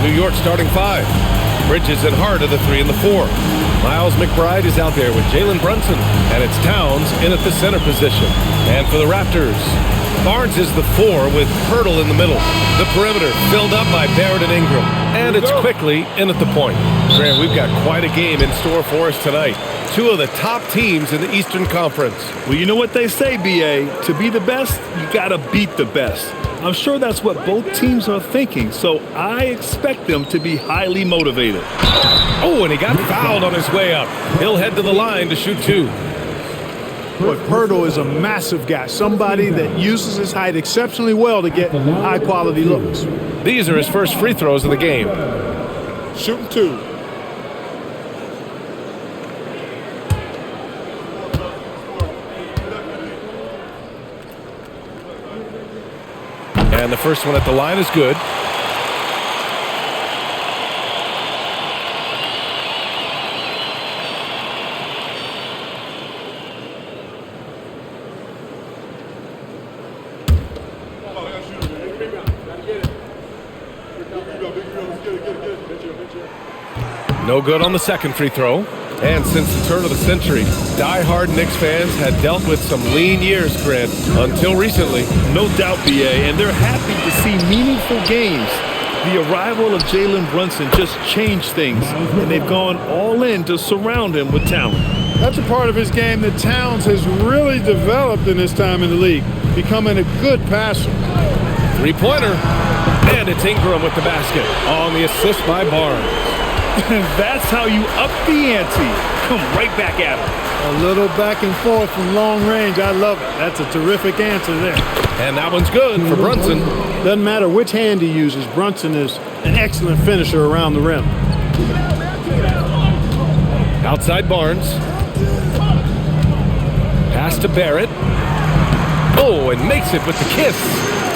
New York starting five. Bridges and Hart are the 3 and the 4. Miles McBride is out there with Jalen Brunson, and it's Towns in at the center position. And for the Raptors, Barnes is the 4 with Pirtle in the middle. The perimeter filled up by Barrett and Ingram. And it's quickly in at the point. Grant, we've got quite a game in store for us tonight. 2 of the top teams in the Eastern Conference. Well, you know what they say, B.A. To be the best, you got to beat the best. I'm sure that's what both teams are thinking, so I expect them to be highly motivated. Oh, and he got fouled on his way up. He'll head to the line to shoot 2. Boy, Pirtle is a massive guy, somebody that uses his height exceptionally well to get high-quality looks. These are his first free throws of the game. Shooting 2. And the first one at the line is good. No good on the second free throw. And since the turn of the century, die-hard Knicks fans had dealt with some lean years, Grant, until recently. No doubt, B.A., and they're happy to see meaningful games. The arrival of Jalen Brunson just changed things, and they've gone all in to surround him with talent. That's a part of his game that Towns has really developed in his time in the league, becoming a good passer. Three-pointer. And it's Ingram with the basket on the assist by Barnes. That's how you up the ante. Come right back at him. A little back and forth from long range. I love it. That's a terrific answer there. And that one's good for Brunson. Doesn't matter which hand he uses. Brunson is an excellent finisher around the rim. Outside Barnes. Pass to Barrett. Oh, and makes it with the kiss.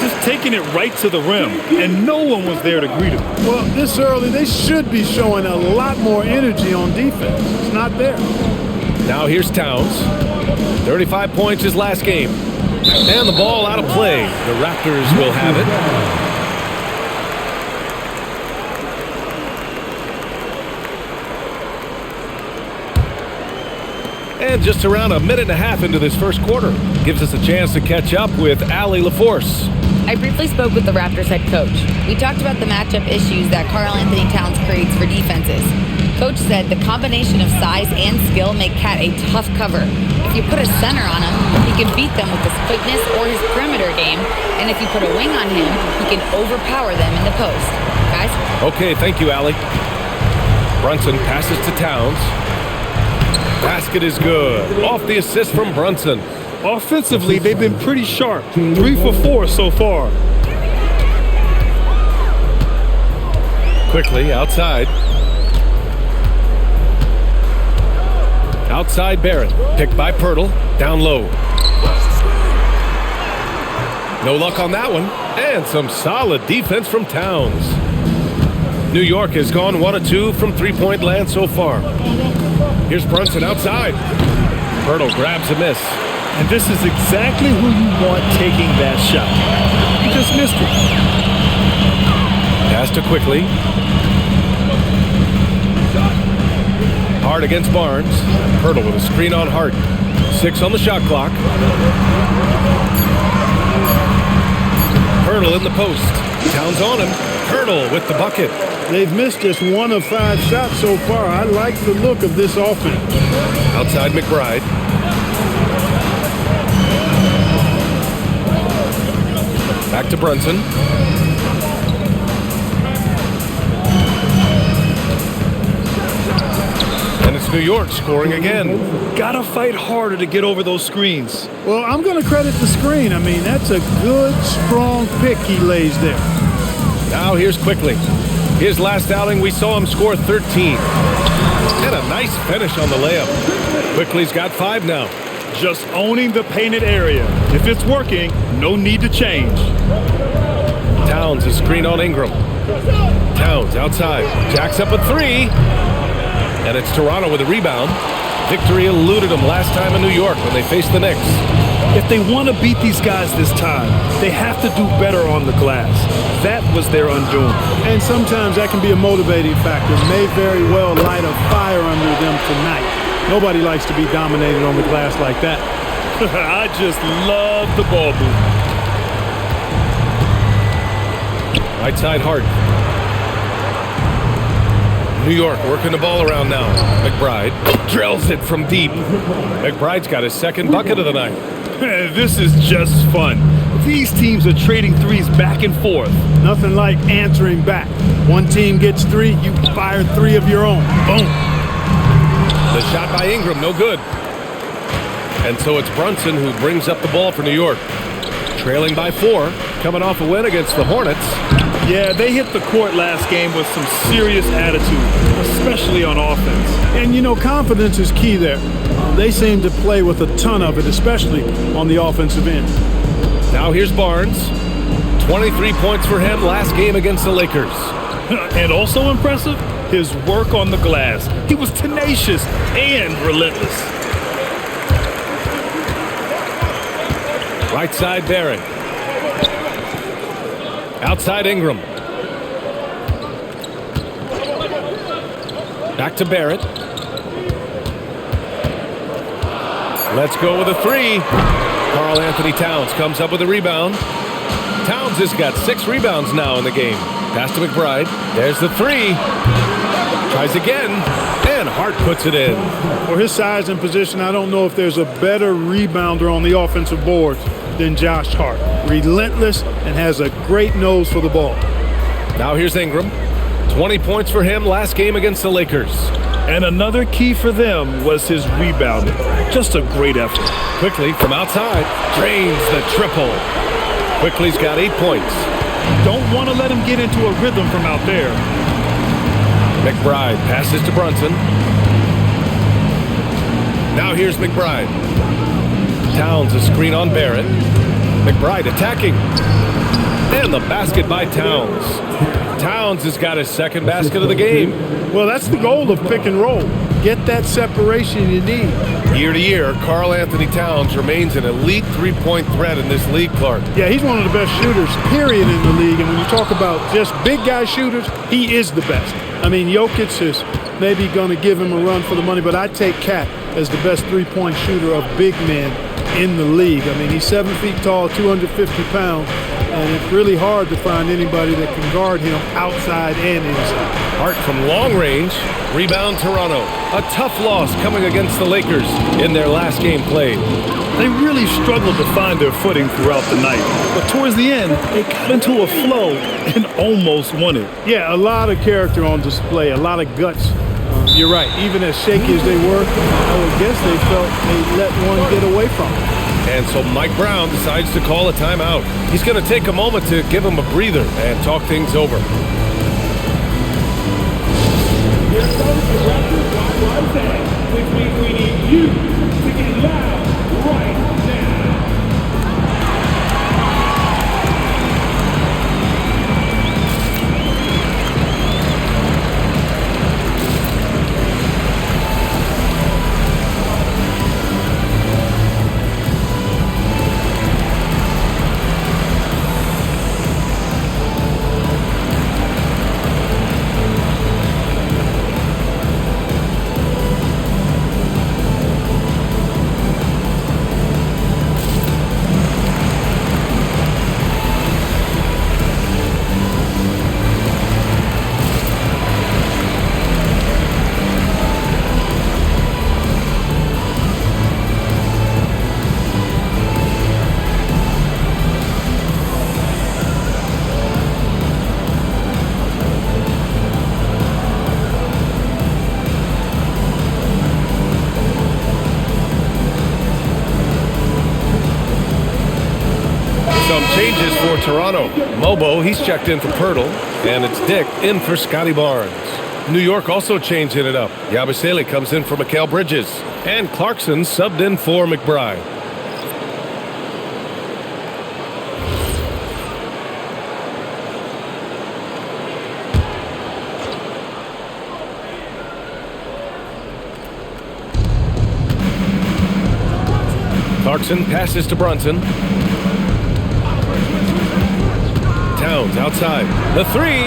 Just taking it right to the rim, and no one was there to greet him. Well, this early, they should be showing a lot more energy on defense. It's not there. Now here's Towns. 35 points his last game. And the ball out of play. The Raptors will have it. And just around a minute and a half into this first quarter, gives us a chance to catch up with Allie LaForce. I briefly spoke with the Raptors head coach. We talked about the matchup issues that Karl-Anthony Towns creates for defenses. Coach said the combination of size and skill make Cat a tough cover. If you put a center on him, he can beat them with his quickness or his perimeter game. And if you put a wing on him, he can overpower them in the post. Guys? Okay, thank you, Allie. Brunson passes to Towns. Basket is good. Off the assist from Brunson. Offensively, they've been pretty sharp. 3 for 4 so far. Quickly, outside. Outside Barrett. Picked by Pirtle. Down low. No luck on that one. And some solid defense from Towns. New York has gone 1 of 2 from three-point land so far. Here's Brunson outside. Pirtle grabs a miss. And this is exactly who you want taking that shot. He just missed it. Pass to Quickly. Hart against Barnes. Pirtle with a screen on Hart. 6 on the shot clock. Pirtle in the post. Towns on him. Pirtle with the bucket. They've missed just 1 of 5 shots so far. I like the look of this offense. Outside McBride. Back to Brunson. And it's New York scoring again. Gotta fight harder to get over those screens. Well, I'm going to credit the screen. I mean, that's a good, strong pick he lays there. Now here's Quickly. His last outing, we saw him score 13. And a nice finish on the layup. Quickly's got 5 now. Just owning the painted area. If it's working, no need to change. Towns is screen on Ingram. Towns outside. Jacks up a 3. And it's Toronto with a rebound. Victory eluded them last time in New York when they faced the Knicks. If they want to beat these guys this time, they have to do better on the glass. That was their undoing. And sometimes that can be a motivating factor. May very well light a fire under them tonight. Nobody likes to be dominated on the glass like that. I just love the ball movement. Right side Hart. New York working the ball around now. McBride drills it from deep. McBride's got his second bucket of the night. This is just fun. These teams are trading threes back and forth. Nothing like answering back. One team gets three, you fire three of your own. Boom. The shot by Ingram, no good. And so it's Brunson who brings up the ball for New York. Trailing by 4, coming off a win against the Hornets. Yeah, they hit the court last game with some serious attitude, especially on offense. And, you know, confidence is key there. They seem to play with a ton of it, especially on the offensive end. Now here's Barnes. 23 points for him last game against the Lakers. And also impressive, his work on the glass. He was tenacious and relentless. Right side Barrett. Outside Ingram. Back to Barrett. Let's go with a 3. Karl Anthony Towns comes up with a rebound. Towns has got 6 rebounds now in the game. Pass to McBride. There's the 3. Tries again. And Hart puts it in. For his size and position, I don't know if there's a better rebounder on the offensive board than Josh Hart. Relentless and has a great nose for the ball. Now here's Ingram. 20 points for him last game against the Lakers. And another key for them was his rebounding. Just a great effort. Quickly from outside. Drains the triple. Quickly's got 8 points. Don't want to let him get into a rhythm from out there. McBride passes to Brunson. Now here's McBride. Towns a screen on Barrett. McBride attacking. And the basket by Towns. Towns has got his second basket of the game. Well, that's the goal of pick and roll. Get that separation you need. Year to year, Karl Anthony Towns remains an elite three-point threat in this league, Clark. Yeah, he's one of the best shooters, period, in the league. And when you talk about just big guy shooters, he is the best. I mean, Jokic is maybe going to give him a run for the money, but I take Cat as the best three-point shooter of big men in the league. I mean, he's 7 feet tall, 250 pounds, and it's really hard to find anybody that can guard him outside and inside. Hart from long range. Rebound Toronto. A tough loss coming against the Lakers in their last game played. They really struggled to find their footing throughout the night. But towards the end, they got into a flow and almost won it. Yeah, a lot of character on display, a lot of guts. You're right. Even as shaky as they were, I would guess they felt they let one get away from them. And so Mike Brown decides to call a timeout. He's going to take a moment to give him a breather and talk things over. Here comes the Raptors Wi-Fi tag, which means we need you to get loud right now. Some changes for Toronto. Mobo, he's checked in for Pirtle, and it's Dick in for Scotty Barnes. New York also changing it up. Yabusele comes in for Mikal Bridges, and Clarkson subbed in for McBride. Clarkson passes to Brunson. Towns outside. The three.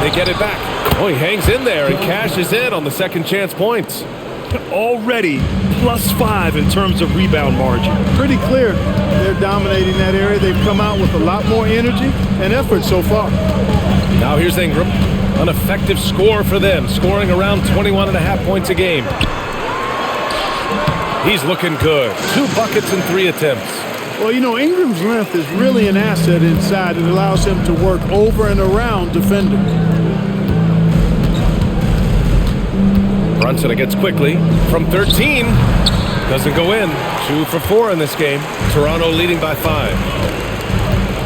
They get it back. Oh, he hangs in there and cashes in on the second chance points. Already +5 in terms of rebound margin. Pretty clear they're dominating that area. They've come out with a lot more energy and effort so far. Now here's Ingram. An effective score for them, scoring around 21.5 points a game. He's looking good. 2 buckets and 3 attempts. Well, you know, Ingram's length is really an asset inside. It allows him to work over and around defenders. Brunson against quickly from 13. Doesn't go in. 2 for 4 in this game. Toronto leading by 5.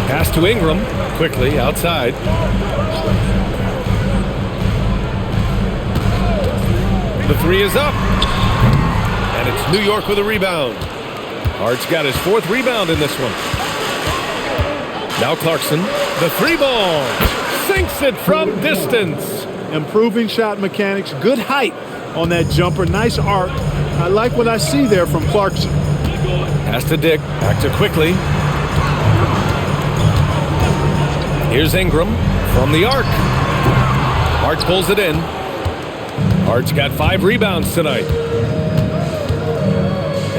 Pass to Ingram. Quickly outside. The three is up. And it's New York with a rebound. Hart's got his 4th rebound in this one. Now Clarkson. The 3 ball. Sinks it from distance. Improving shot mechanics. Good height on that jumper. Nice arc. I like what I see there from Clarkson. Pass to Dick. Back to quickly. Here's Ingram from the arc. Hart pulls it in. Hart's got 5 rebounds tonight.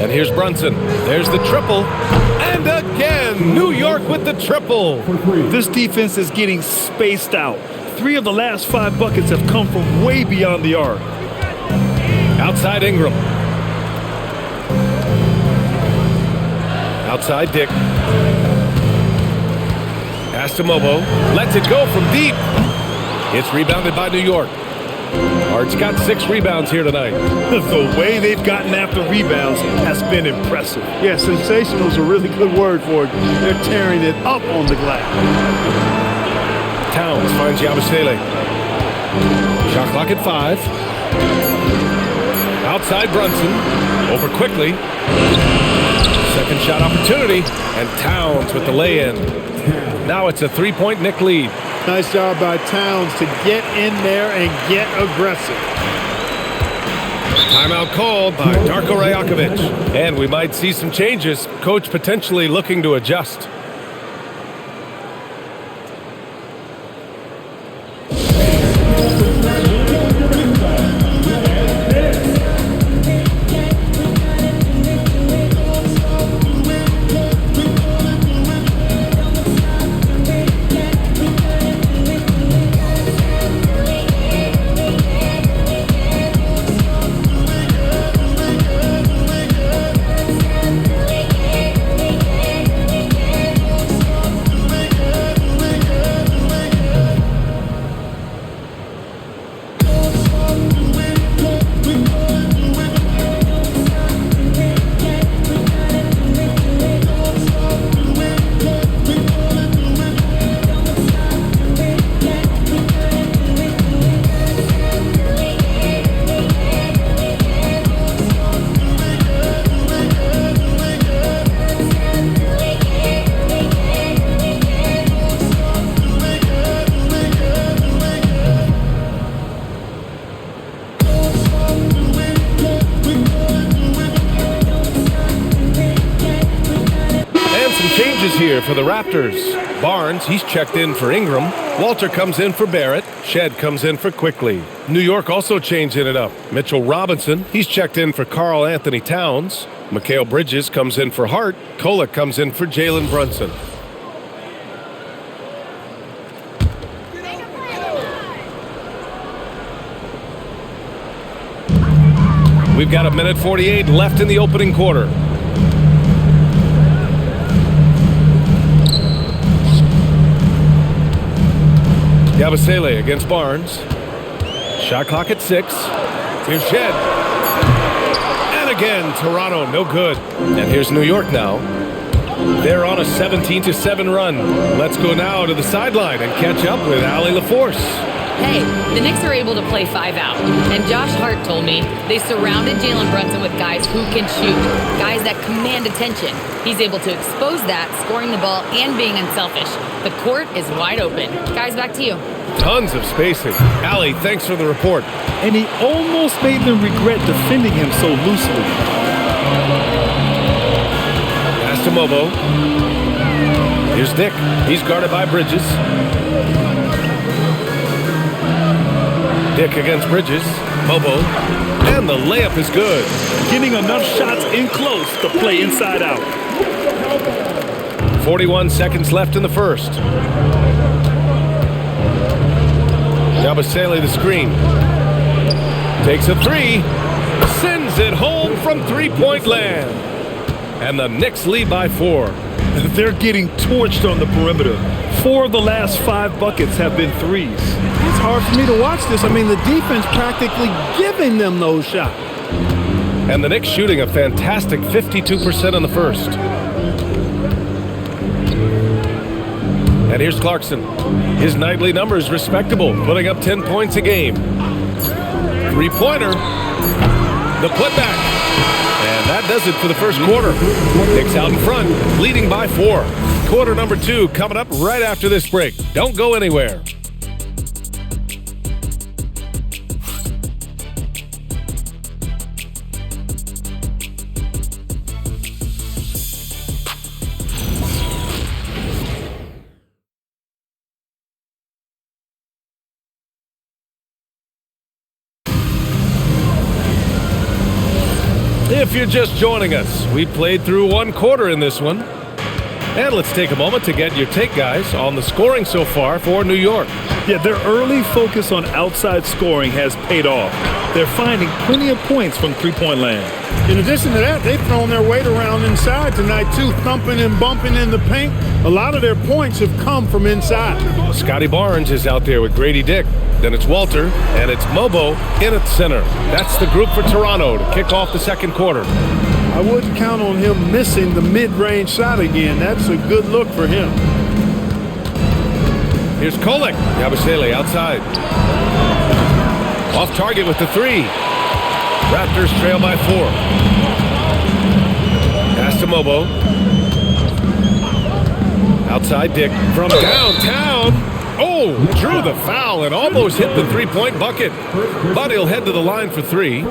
And here's Brunson. There's the triple. And again, New York with the triple. This defense is getting spaced out. 3 of the last 5 buckets have come from way beyond the arc. Outside Ingram. Outside Dick. Pass to Mobo. Lets it go from deep. It's rebounded by New York. Hart's got 6 rebounds here tonight. The way they've gotten after rebounds has been impressive. Yeah, sensational is a really good word for it. They're tearing it up on the glass. Towns finds Yabusele. Shot clock at 5. Outside Brunson. Over quickly. Second shot opportunity. And Towns with the lay-in. Now it's a 3-point Knick lead. Nice job by Towns to get in there and get aggressive. Timeout called by Darko Rajakovic. And we might see some changes. Coach potentially looking to adjust. Here for the Raptors. Barnes, he's checked in for Ingram. Walter comes in for Barrett. Shed comes in for Quickly. New York also changing it up. Mitchell Robinson, he's checked in for Karl Anthony Towns. Mikal Bridges comes in for Hart. Kolek comes in for Jalen Brunson. We've got 1:48 left in the opening quarter. Yabusele against Barnes. Shot clock at 6. Here's Shed. And again, Toronto, no good. And here's New York now. They're on a 17-7 run. Let's go now to the sideline and catch up with Allie LaForce. Hey, the Knicks are able to play 5 out. And Josh Hart told me they surrounded Jalen Brunson with guys who can shoot, guys that command attention. He's able to expose that, scoring the ball and being unselfish. The court is wide open. Guys, back to you. Tons of spacing. Allie, thanks for the report. And he almost made them regret defending him so loosely. Pass to Mobo. Here's Dick. He's guarded by Bridges. Dick against Bridges. Mobo. And the layup is good. Getting enough shots in close to play inside out. 41 seconds left in the first. Yabusele the screen. Takes a three. Sends it home from three-point land. And the Knicks lead by 4. They're getting torched on the perimeter. 4 of the last 5 buckets have been threes. It's hard for me to watch this. I mean, the defense practically giving them those shots. And the Knicks shooting a fantastic 52% in the first. And here's Clarkson. His nightly numbers respectable, putting up 10 points a game. Three-pointer. The putback. And that does it for the first quarter. Knicks out in front, leading by 4. Quarter number 2 coming up right after this break. Don't go anywhere. If you're just joining us, we played through one quarter in this one. And let's take a moment to get your take, guys, on the scoring so far for New York. Yeah, their early focus on outside scoring has paid off. They're finding plenty of points from three-point land. In addition to that, they've thrown their weight around inside tonight, too, thumping and bumping in the paint. A lot of their points have come from inside. Scotty Barnes is out there with Grady Dick. Then it's Walter, and it's Mobo in at center. That's the group for Toronto to kick off the second quarter. I wouldn't count on him missing the mid-range shot again. That's a good look for him. Here's Kolek. Yabusele outside. Off target with the three. Raptors trail by 4. Pass to Mobo. Outside Dick from downtown. Oh, drew the foul and almost hit the three-point bucket. But he'll head to the line for 3.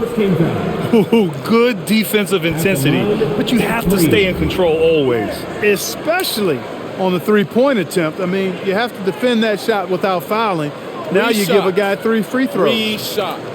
Ooh, good defensive intensity, but you have to stay in control always. Especially on the three-point attempt. I mean, you have to defend that shot without fouling. Now you give a guy 3 free throws. 3 shots.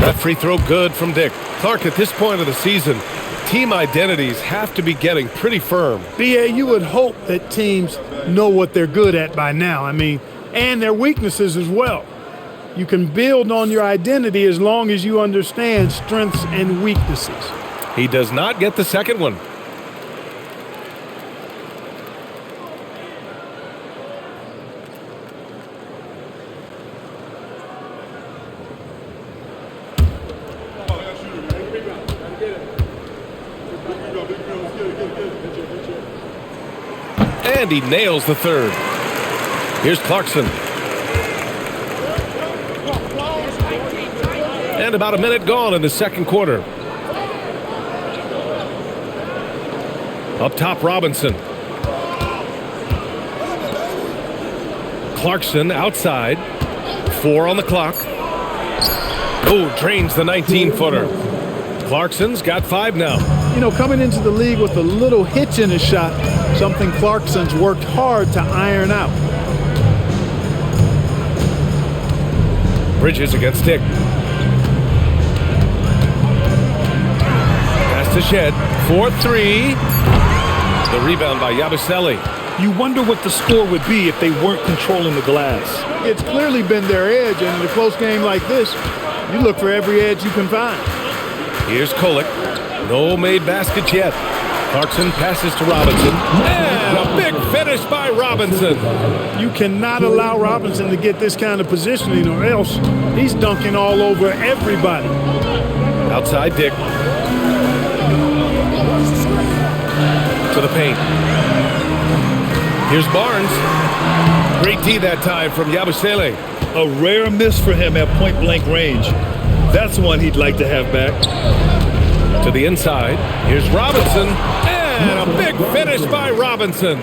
That free throw good from Dick. Clark, at this point of the season, team identities have to be getting pretty firm. B.A., you would hope that teams know what they're good at by now. I mean, and their weaknesses as well. You can build on your identity as long as you understand strengths and weaknesses. He does not get the second one. And he nails the third. Here's Clarkson. And about a minute gone in the second quarter. Up top, Robinson. Clarkson outside. 4 on the clock. Oh, drains the 19-footer. Clarkson's got 5 now. You know, coming into the league with a little hitch in his shot, something Clarkson's worked hard to iron out. Bridges against Dick. Pass to Shed. 4-3. The rebound by Yabusele. You wonder what the score would be if they weren't controlling the glass. It's clearly been their edge, and in a close game like this, you look for every edge you can find. Here's Kolek. No made baskets yet. Clarkson passes to Robinson. And a big finish by Robinson. You cannot allow Robinson to get this kind of positioning, or else he's dunking all over everybody. Outside Dick. To the paint. Here's Barnes. Great D that time from Yabusele. A rare miss for him at point-blank range. That's one he'd like to have back. To the inside. Here's Robinson. And a big finish by Robinson.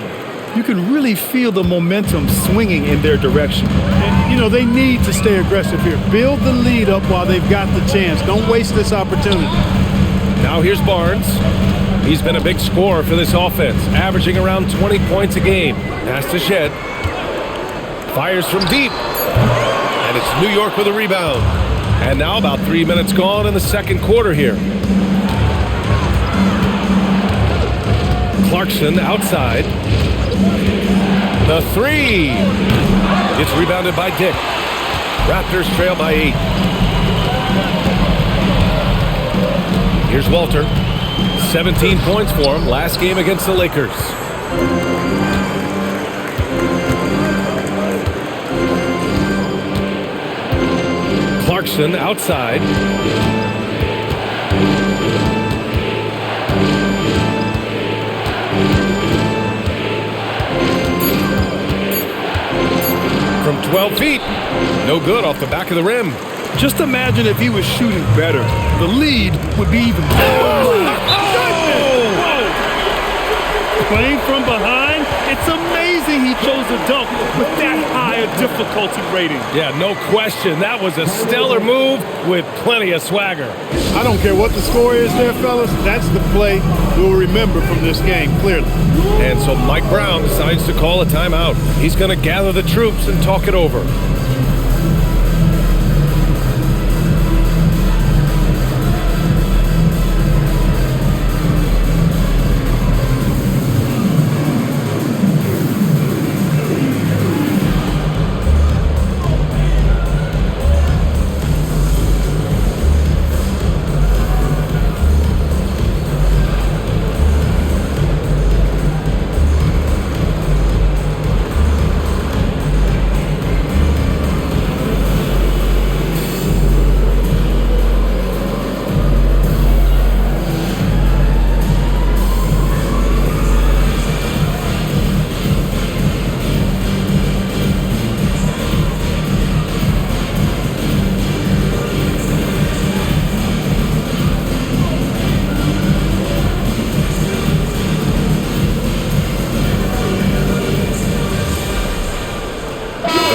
you can really feel the momentum swinging in their direction. And, you know, they need to stay aggressive here. Build the lead up while they've got the chance. Don't waste this opportunity. Now here's Barnes. He's been a big scorer for this offense, averaging around 20 points a game. Pass to Shed. Fires from deep. And it's New York with a rebound. And now about 3 minutes gone in the second quarter here. Clarkson outside. The three. It's rebounded by Dick. Raptors trail by 8. Here's Walter. 17 points for him last game against the Lakers. Clarkson outside. From 12 feet. No good off the back of the rim. Just imagine if he was shooting better. The lead would be even better. Playing from behind, it's amazing he chose a dunk with that high a difficulty rating. Yeah, no question. That was a stellar move with plenty of swagger. I don't care what the score is there, fellas. That's the play we'll remember from this game, clearly. And so Mike Brown decides to call a timeout. He's going to gather the troops and talk it over.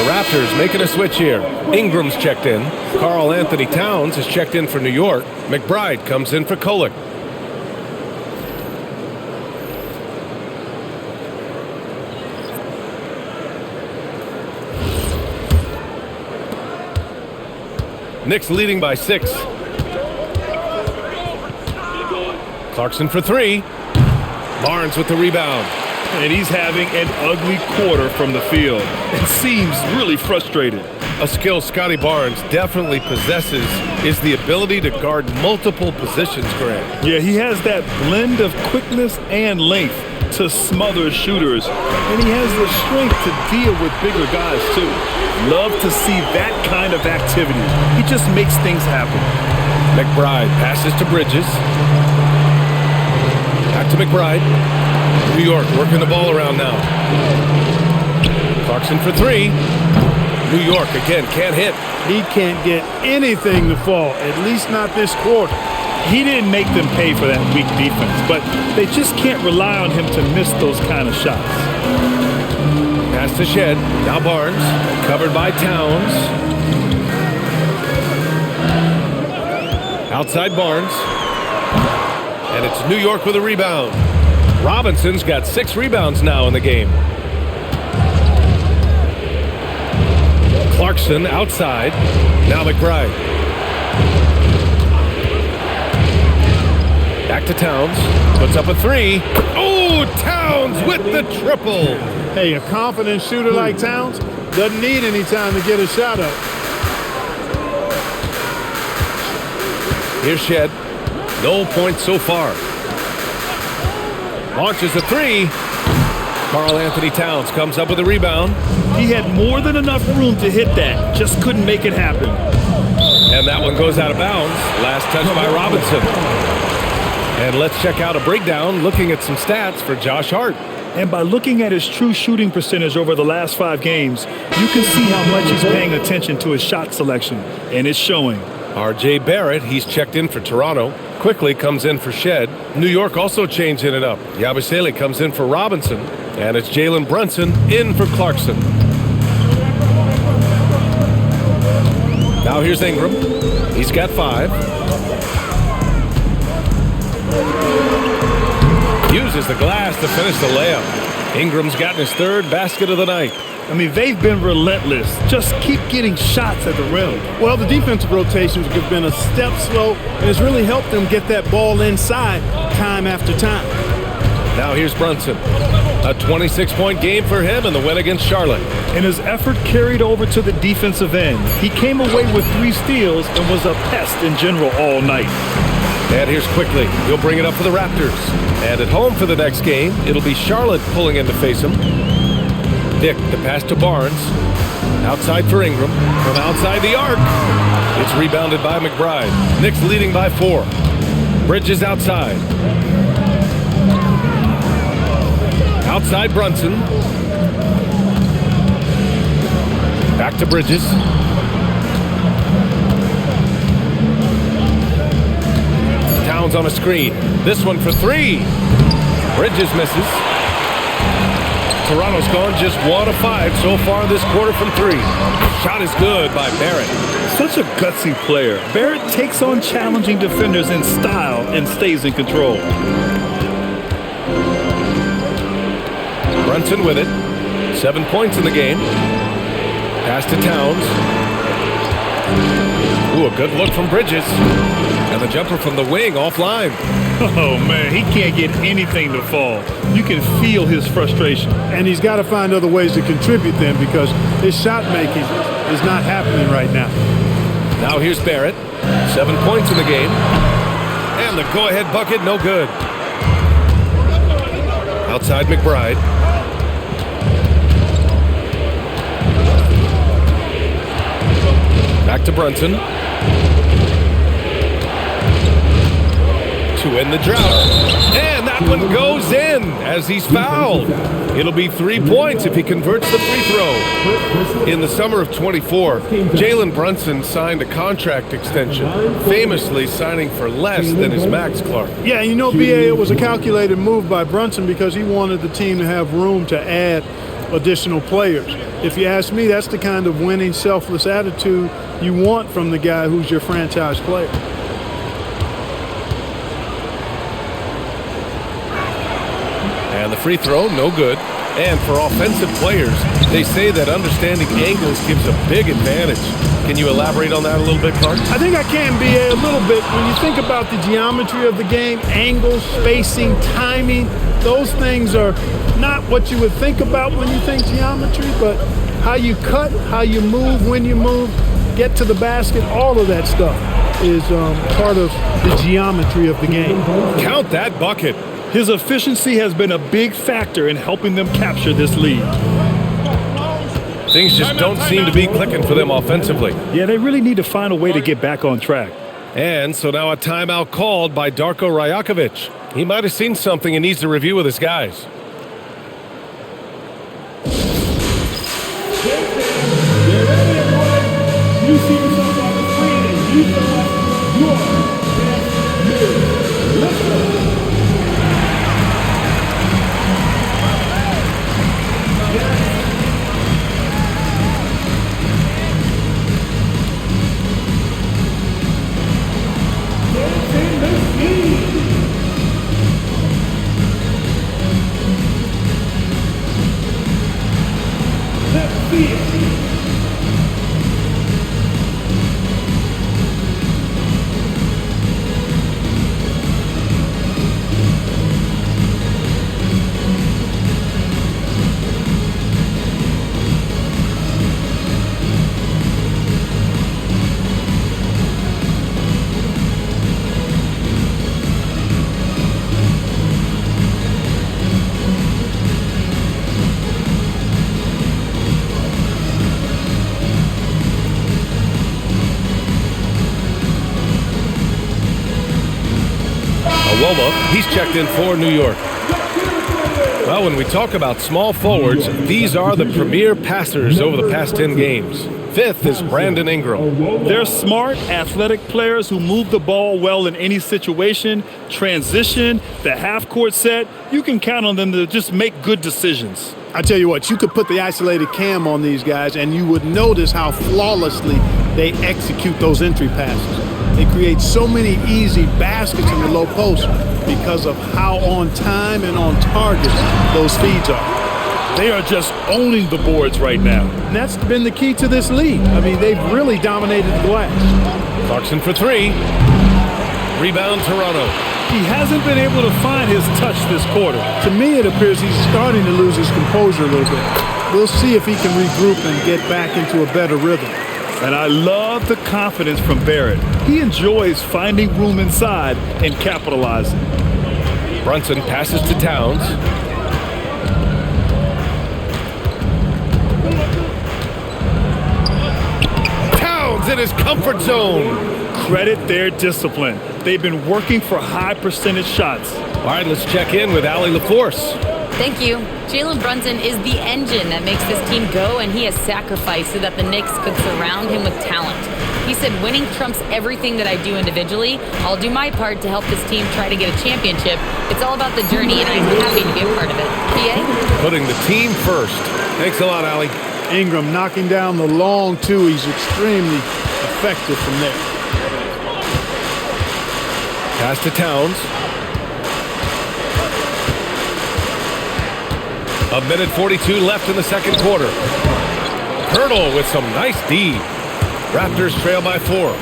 Raptors making a switch here. Ingram's checked in. Karl Anthony Towns is checked in for New York. McBride comes in for Kolek. Knicks leading by 6. Clarkson for 3. Barnes with the rebound. And he's having an ugly quarter from the field. It seems really frustrated. A skill Scotty Barnes definitely possesses is the ability to guard multiple positions, Grant. Yeah, he has that blend of quickness and length to smother shooters. And he has the strength to deal with bigger guys, too. Love to see that kind of activity. He just makes things happen. McBride passes to Bridges. Back to McBride. New York working the ball around now. Clarkson for 3. New York again can't hit. He can't get anything to fall, at least not this quarter. He didn't make them pay for that weak defense, but they just can't rely on him to miss those kind of shots. Pass to Shed. Now Barnes. Covered by Towns. Outside Barnes. And it's New York with a rebound. Robinson's got 6 rebounds now in the game. Clarkson outside. Now McBride. Back to Towns. Puts up a 3. Oh, Towns with the triple. Hey, a confident shooter like Towns doesn't need any time to get a shot up. Here's Shed. No points so far. Launches a 3. Karl Anthony Towns comes up with a rebound. He had more than enough room to hit that. Just couldn't make it happen. And that one goes out of bounds. Last touch by Robinson. And let's check out a breakdown looking at some stats for Josh Hart. And by looking at his true shooting percentage over the last 5 games, you can see how much he's paying attention to his shot selection. And it's showing. R.J. Barrett, he's checked in for Toronto. Quickly comes in for Shed. New York also changing it up. Yabusele comes in for Robinson. And it's Jalen Brunson in for Clarkson. Now here's Ingram. He's got 5. Uses the glass to finish the layup. Ingram's gotten his 3rd basket of the night. I mean, they've been relentless. Just keep getting shots at the rim. Well, the defensive rotations have been a step slow, and it's really helped them get that ball inside time after time. Now here's Brunson. A 26-point game for him in the win against Charlotte. And his effort carried over to the defensive end. He came away with 3 steals and was a pest in general all night. And here's Quickly. He'll bring it up for the Raptors. And at home for the next game, it'll be Charlotte pulling in to face him. Dick, the pass to Barnes. Outside for Ingram. From outside the arc. It's rebounded by McBride. Knicks leading by 4. Bridges outside. Outside Brunson. Back to Bridges. Towns on a screen. This one for 3. Bridges misses. Toronto's gone just 1 of 5 so far this quarter from 3. Shot is good by Barrett. Such a gutsy player. Barrett takes on challenging defenders in style and stays in control. Brunson with it. 7 points in the game. Pass to Towns. Ooh, a good look from Bridges. And the jumper from the wing offline. Oh, man, he can't get anything to fall. You can feel his frustration. And he's got to find other ways to contribute then, because his shot making is not happening right now. Now here's Barrett. 7 points in the game. And the go-ahead bucket, no good. Outside McBride. Back to Brunson. To end the drought. And that one goes in as he's fouled. It'll be 3 points if he converts the free throw. In the summer of 24, Jalen Brunson signed a contract extension, famously signing for less than his max, Clark. Yeah, you know, B.A., it was a calculated move by Brunson because he wanted the team to have room to add additional players. If you ask me, that's the kind of winning, selfless attitude you want from the guy who's your franchise player. And the free throw, no good. And for offensive players, they say that understanding angles gives a big advantage. Can you elaborate on that a little bit, Clark? I think I can, B.A., a little bit. When you think about the geometry of the game, angles, spacing, timing, those things are not what you would think about when you think geometry, but how you cut, how you move, when you move, get to the basket, all of that stuff is part of the geometry of the game. Count that bucket. His efficiency has been a big factor in helping them capture this lead. Things just don't seem to be clicking for them offensively. Yeah, they really need to find a way to get back on track. And so now a timeout called by Darko Rajakovic. He might have seen something and needs to review with his guys. You see yourself on the screen and you select your best move. Let's go. Dancing machine. Let's see it. He's checked in for New York. Well, when we talk about small forwards, these are the premier passers over the past 10 games. fifth is Brandon Ingram. They're smart, athletic players who move the ball well in any situation, transition, the half-court set. You can count on them to just make good decisions. I tell you what, you could put the isolated cam on these guys and you would notice how flawlessly they execute those entry passes. They create so many easy baskets in the low post because of how on time and on target those feeds are. They are just owning the boards right now. And that's been the key to this league. I mean, they've really dominated the glass. Clarkson for three. Rebound, Toronto. He hasn't been able to find his touch this quarter. To me, it appears he's starting to lose his composure a little bit. We'll see if he can regroup and get back into a better rhythm. And I love the confidence from Barrett. He enjoys finding room inside and capitalizing. Brunson passes to Towns. Towns in his comfort zone. Credit their discipline. They've been working for high percentage shots. All right, let's check in with Allie LaForce. Thank you. Jalen Brunson is the engine that makes this team go, and he has sacrificed so that the Knicks could surround him with talent. He said, winning trumps everything that I do individually. I'll do my part to help this team try to get a championship. It's all about the journey, and I'm happy to be a part of it. PA? Putting the team first. Thanks a lot, Allie. Ingram knocking down the long two. He's extremely effective from there. Pass to Towns. A minute 42 left in the second quarter. Hurdle with some nice D. Raptors trail by 4.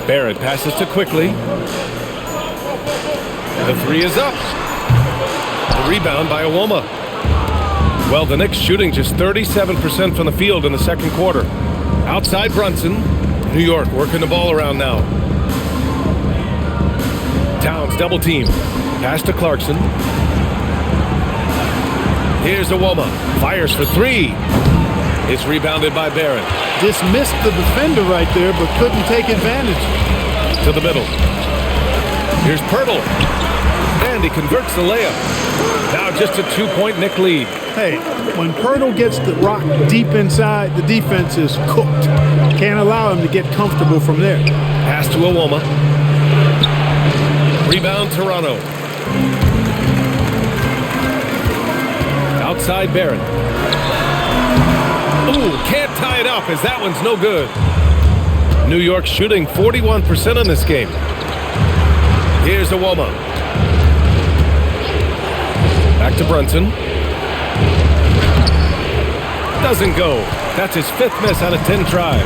Barrett passes to Quickly. The three is up. The rebound by Iwoma. Well, the Knicks shooting just 37% from the field in the second quarter. Outside Brunson. New York working the ball around now. Towns double team. Pass to Clarkson. Here's Iwoma. Fires for three. It's rebounded by Barrett. Dismissed the defender right there, but couldn't take advantage. To the middle. Here's Pirtle. And he converts the layup. Now just a 2-point Knick lead. Hey, when Pirtle gets the rock deep inside, the defense is cooked. Can't allow him to get comfortable from there. Pass to Iwoma. Rebound Toronto. Outside Barrett. Ooh, can't tie it up as that one's no good. New York shooting 41% in this game. Here's Iwoma. Back to Brunson. Doesn't go. That's his 5th miss out of 10 tries.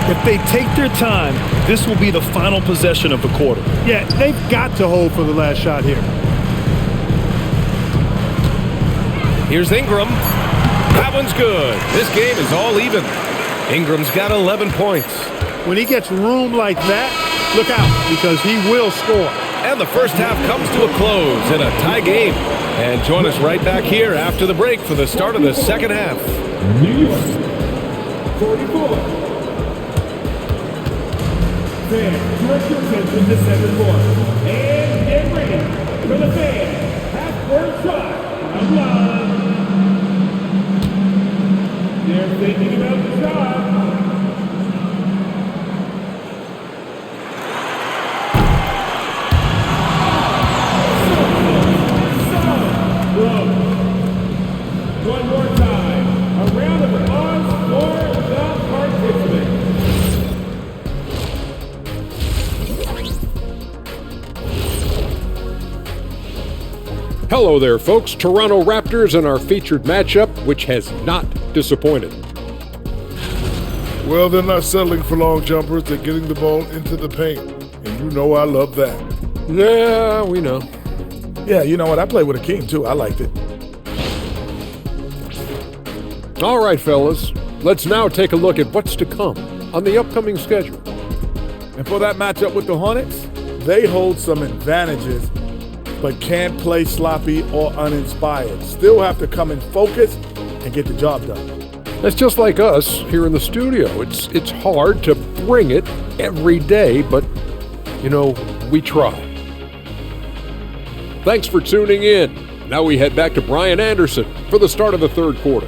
If they take their time, this will be the final possession of the quarter. Yeah, they've got to hold for the last shot here. Here's Ingram. That one's good. This game is all even. Ingram's got 11 points. When he gets room like that, look out, because he will score. And the first half comes to a close in a tie game. And join us right back here after the break for the start of the second half. New York, 44. Fans, direct your attention to second quarter. And get ready for the fans. Half-court shot. Come on. They're thinking about the shot. One more time. A round of applause for the participants. Hello there, folks. Toronto Raptors and our featured matchup, which has not disappointed. Well, they're not settling for long jumpers. They're getting the ball into the paint. And you know I love that. Yeah, we know. Yeah, you know what? I played with a king, too. I liked it. All right, fellas. Let's now take a look at what's to come on the upcoming schedule. And for that matchup with the Hornets, they hold some advantages, but can't play sloppy or uninspired. Still have to come in focused and get the job done. That's just like us here in the studio. It's hard to bring it every day, but, you know, we try. Thanks for tuning in. Now we head back to Brian Anderson for the start of the third quarter.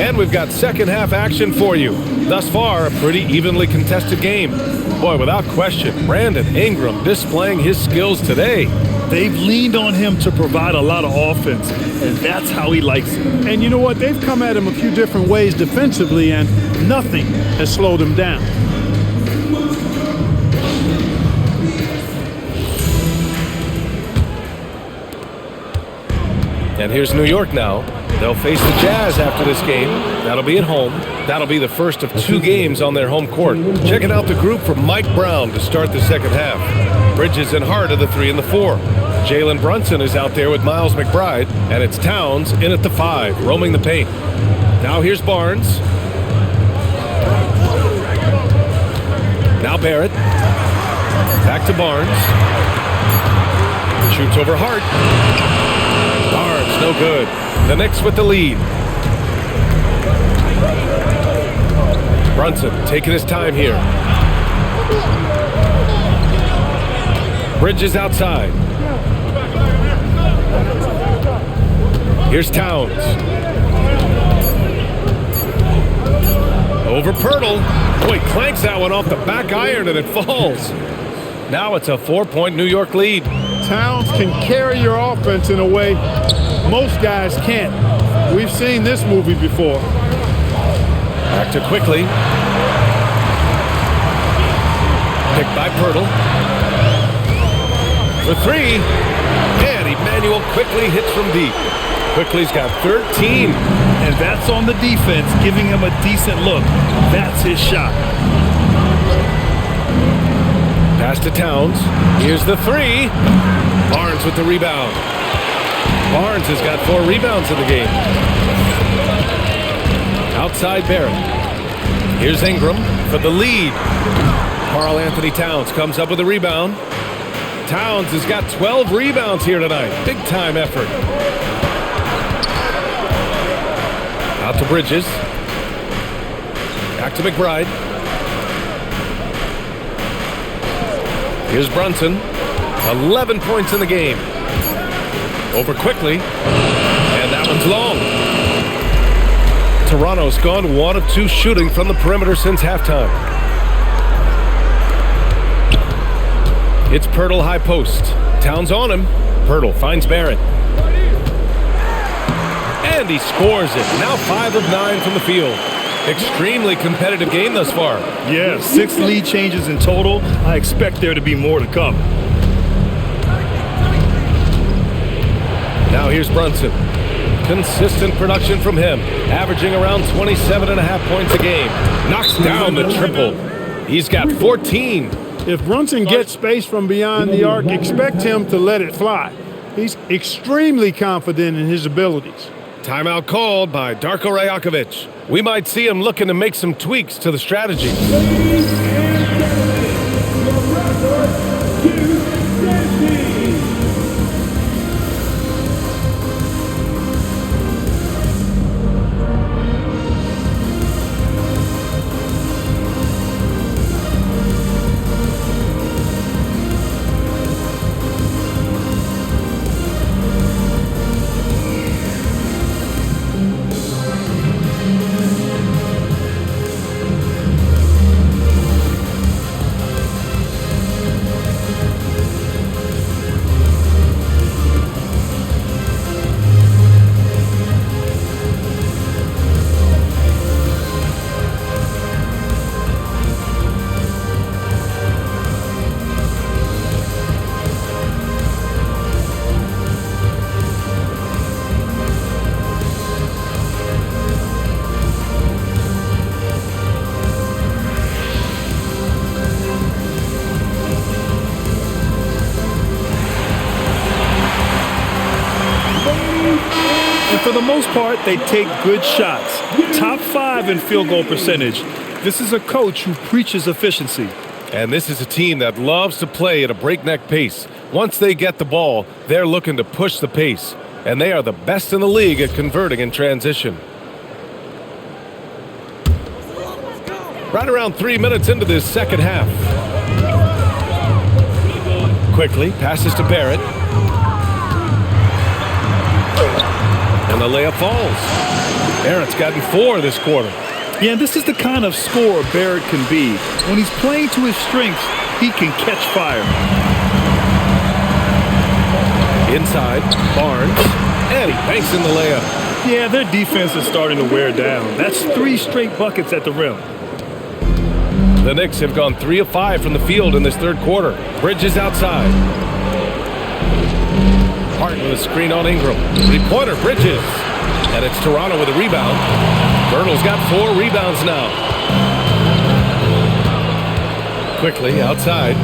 And we've got second half action for you. Thus far, a pretty evenly contested game. Boy, without question, Brandon Ingram displaying his skills today. They've leaned on him to provide a lot of offense, and that's how he likes it. And you know what? They've come at him a few different ways defensively, and nothing has slowed him down. And here's New York now. They'll face the Jazz after this game. That'll be at home. That'll be the first of 2 games on their home court. Checking out the group for Mike Brown to start the second half. Bridges and Hart are the 3 and the 4. Jalen Brunson is out there with Miles McBride, and it's Towns in at the 5, roaming the paint. Now here's Barnes. Now Barrett. Back to Barnes. Shoots over Hart. Barnes, no good. The Knicks with the lead. Brunson taking his time here. Bridges outside. Here's Towns. Over Pirtle. Boy, clanks that one off the back iron and it falls. Now it's a 4-point New York lead. Towns can carry your offense in a way most guys can't. We've seen this movie before. Back to Quickly. Picked by Pirtle. For 3. And Emmanuel Quickly hits from deep. Quickly's got 13. And that's on the defense, giving him a decent look. That's his shot. Pass to Towns. Here's the 3. Barnes with the rebound. Barnes has got 4 rebounds in the game. Outside Barrett. Here's Ingram for the lead. Karl Anthony Towns comes up with a rebound. Towns has got 12 rebounds here tonight. Big time effort. Out to Bridges. Back to McBride. Here's Brunson. 11 points in the game. Over Quickly. And that one's long. Toronto's gone 1 of 2 shooting from the perimeter since halftime. It's Pirtle high post. Towns on him. Pirtle finds Barrett. And he scores it. Now 5 of 9 from the field. Extremely competitive game thus far. Yeah, 6 lead changes in total. I expect there to be more to come. Now here's Brunson. Consistent production from him, averaging around 27.5 points a game. Knocks down the triple. He's got 14. If Brunson gets space from beyond the arc, expect him to let it fly. He's extremely confident in his abilities. Timeout called by Darko Rajakovic. We might see him looking to make some tweaks to the strategy. Ladies and gentlemen, the Raptors to Sandy. And for the most part, they take good shots. Top 5 in field goal percentage. This is a coach who preaches efficiency. And this is a team that loves to play at a breakneck pace. Once they get the ball, they're looking to push the pace. And they are the best in the league at converting in transition. Right around 3 minutes into this second half. Quickly passes to Barrett. And the layup falls. Barrett's gotten 4 this quarter. Yeah, this is the kind of scorer Barrett can be. When he's playing to his strengths, he can catch fire. Inside, Barnes, and he banks in the layup. Yeah, their defense is starting to wear down. That's 3 straight buckets at the rim. The Knicks have gone 3 of 5 from the field in this third quarter. Bridges outside. Hart with a screen on Ingram. 3-pointer, Bridges. And it's Toronto with a rebound. Birtle's got 4 rebounds now. Quickly outside.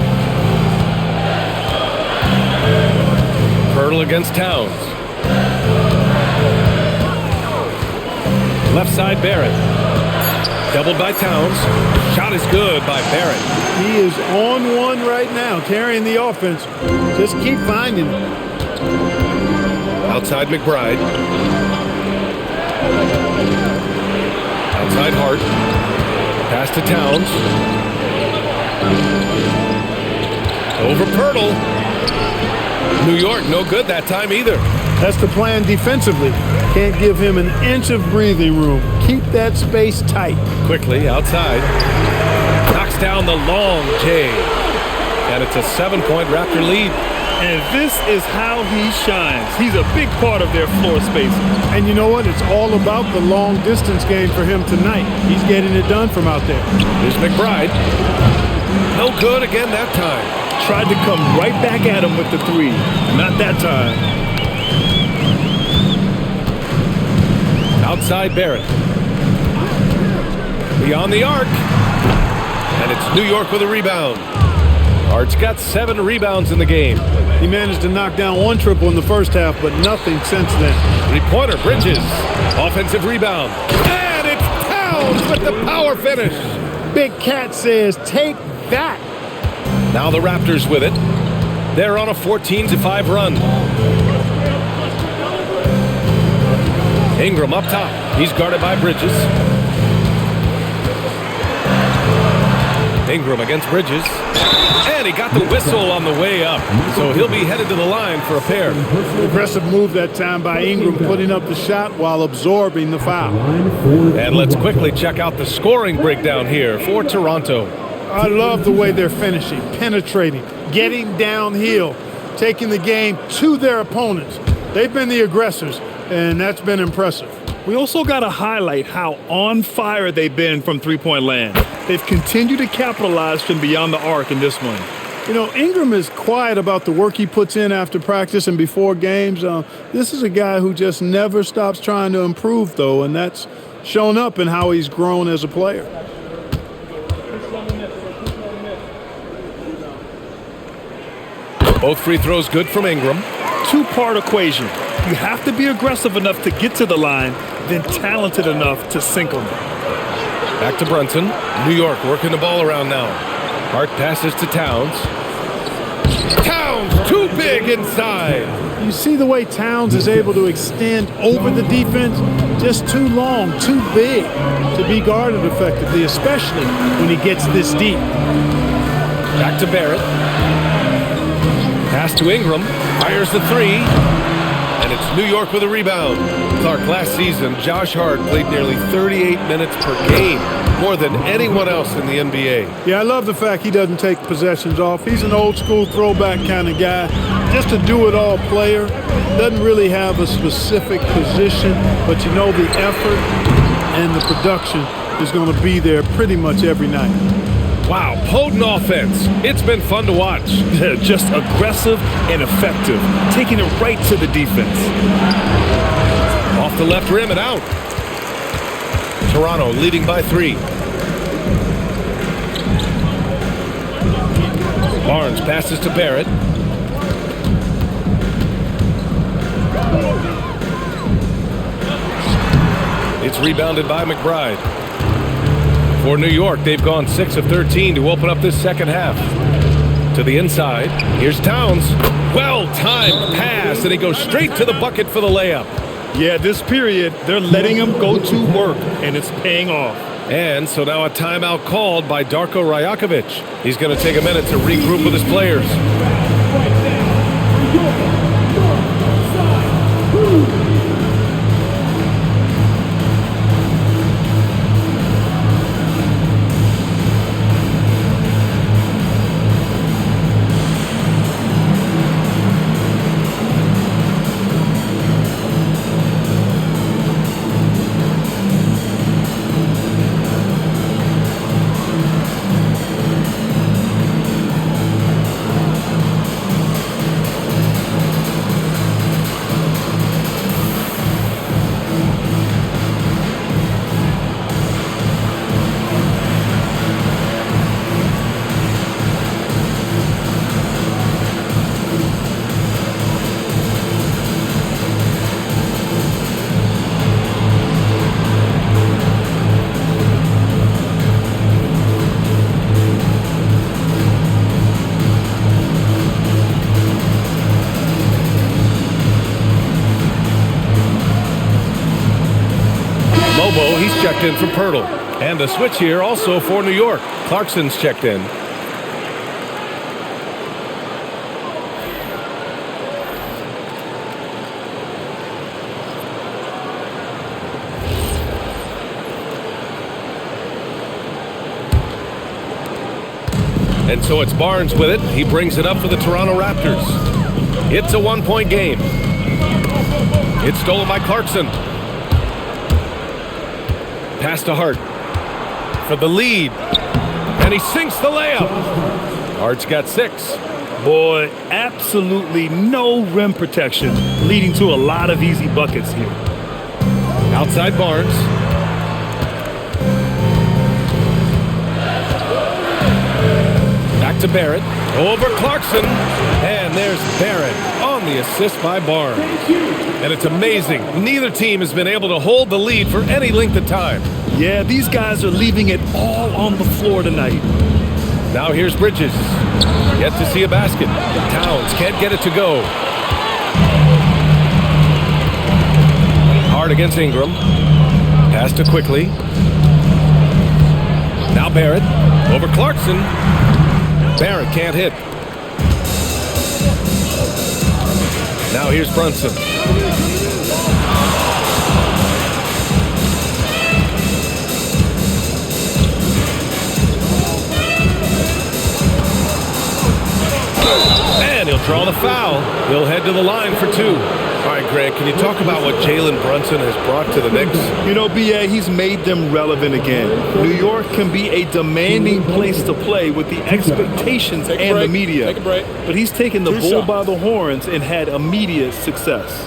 Birtle against Towns. Left side, Barrett. Doubled by Towns. Shot is good by Barrett. He is on one right now, carrying the offense. Just keep finding it. Outside McBride. Outside Hart. Pass to Towns. Over Pirtle. New York, no good that time either. That's the plan defensively. Can't give him an inch of breathing room. Keep that space tight. Quickly outside. Knocks down the long J. And it's a 7-point Raptor lead. And this is how he shines. He's a big part of their floor space. And you know what? It's all about the long distance game for him tonight. He's getting it done from out there. Here's McBride. No good again that time. Tried to come right back at him with the 3. Not that time. Outside Barrett. Beyond the arc. And it's New York with a rebound. Hart's got 7 rebounds in the game. He managed to knock down 1 triple in the first half, but nothing since then. 3-pointer, Bridges. Offensive rebound. And it's Towns with the power finish. Big Cat says, take that. Now the Raptors with it. They're on a 14-5 run. Ingram up top. He's guarded by Bridges. Ingram against Bridges. And he got the whistle on the way up. So he'll be headed to the line for a pair. Aggressive move that time by Ingram, putting up the shot while absorbing the foul. And let's quickly check out the scoring breakdown here for Toronto. I love the way they're finishing, penetrating, getting downhill, taking the game to their opponents. They've been the aggressors, and that's been impressive. We also got to highlight how on fire they've been from three-point land. They've continued to capitalize from beyond the arc in this one. You know, Ingram is quiet about the work he puts in after practice and before games. This is a guy who just never stops trying to improve, though, and that's shown up in how he's grown as a player. Both free throws good from Ingram. Two-part equation. You have to be aggressive enough to get to the line, then talented enough to sink them. Back to Brunson. New York working the ball around now. Hart passes to Towns. Towns, too big inside. You see the way Towns is able to extend over the defense? Just too long, too big to be guarded effectively, especially when he gets this deep. Back to Barrett. Pass to Ingram. Fires the 3. And it's New York with a rebound. Clark, last season, Josh Hart played nearly 38 minutes per game, more than anyone else in the NBA. Yeah, I love the fact he doesn't take possessions off. He's an old-school throwback kind of guy. Just a do-it-all player. Doesn't really have a specific position, but you know the effort and the production is going to be there pretty much every night. Wow, potent offense. It's been fun to watch. Just aggressive and effective, taking it right to the defense. Off the left rim and out. Toronto leading by 3. Barnes passes to Barrett. It's rebounded by McBride. For New York, they've gone 6 of 13 to open up this second half. To the inside, here's Towns. Well-timed pass, and he goes straight to the bucket for the layup. Yeah, this period, they're letting him go to work, and it's paying off. And so now a timeout called by Darko Rajakovic. He's going to take a minute to regroup with his players. checked in for Pirtle. And a switch here also for New York. Clarkson's checked in. And so it's Barnes with it. He brings it up for the Toronto Raptors. It's a one-point game. It's stolen by Clarkson. Pass to Hart for the lead. And he sinks the layup. Hart's got 6. Boy, absolutely no rim protection, leading to a lot of easy buckets here. Outside Barnes. Back to Barrett. Over Clarkson. And there's Barrett on the assist by Barnes. And it's amazing. Neither team has been able to hold the lead for any length of time. Yeah, these guys are leaving it all on the floor tonight. Now here's Bridges. Yet to see a basket. Towns can't get it to go. Hard against Ingram. Pass to Quickly. Now Barrett. Over Clarkson. Barrett can't hit. Now here's Brunson. And he'll draw the foul. He'll head to the line for 2. All right, Greg, can you talk about what Jalen Brunson has brought to the Knicks? You know, B.A., he's made them relevant again. New York can be a demanding place to play with the expectations and the media. Take a break. But he's taken the bull by the horns and had immediate success.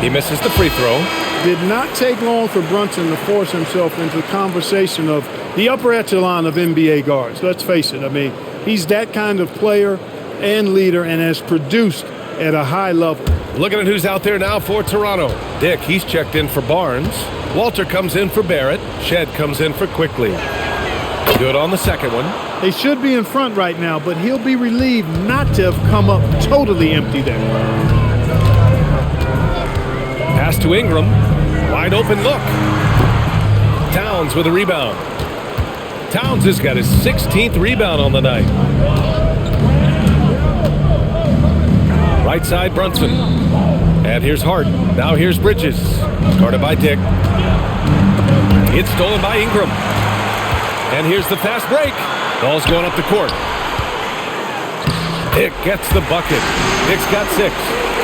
He misses the free throw. Did not take long for Brunson to force himself into the conversation of the upper echelon of NBA guards. Let's face it. I mean, he's that kind of player and leader and has produced at a high level. Looking at who's out there now for Toronto. Dick, he's checked in for Barnes. Walter comes in for Barrett. Shed comes in for Quickly. Good on the second one. They should be in front right now, but he'll be relieved not to have come up totally empty there. Pass to Ingram. Wide open look. Towns with a rebound. Towns has got his 16th rebound on the night. Right side Brunson. And here's Hart. Now here's Bridges. Guarded by Dick. It's stolen by Ingram. And here's the fast break. Ball's going up the court. Dick gets the bucket. Dick's got 6.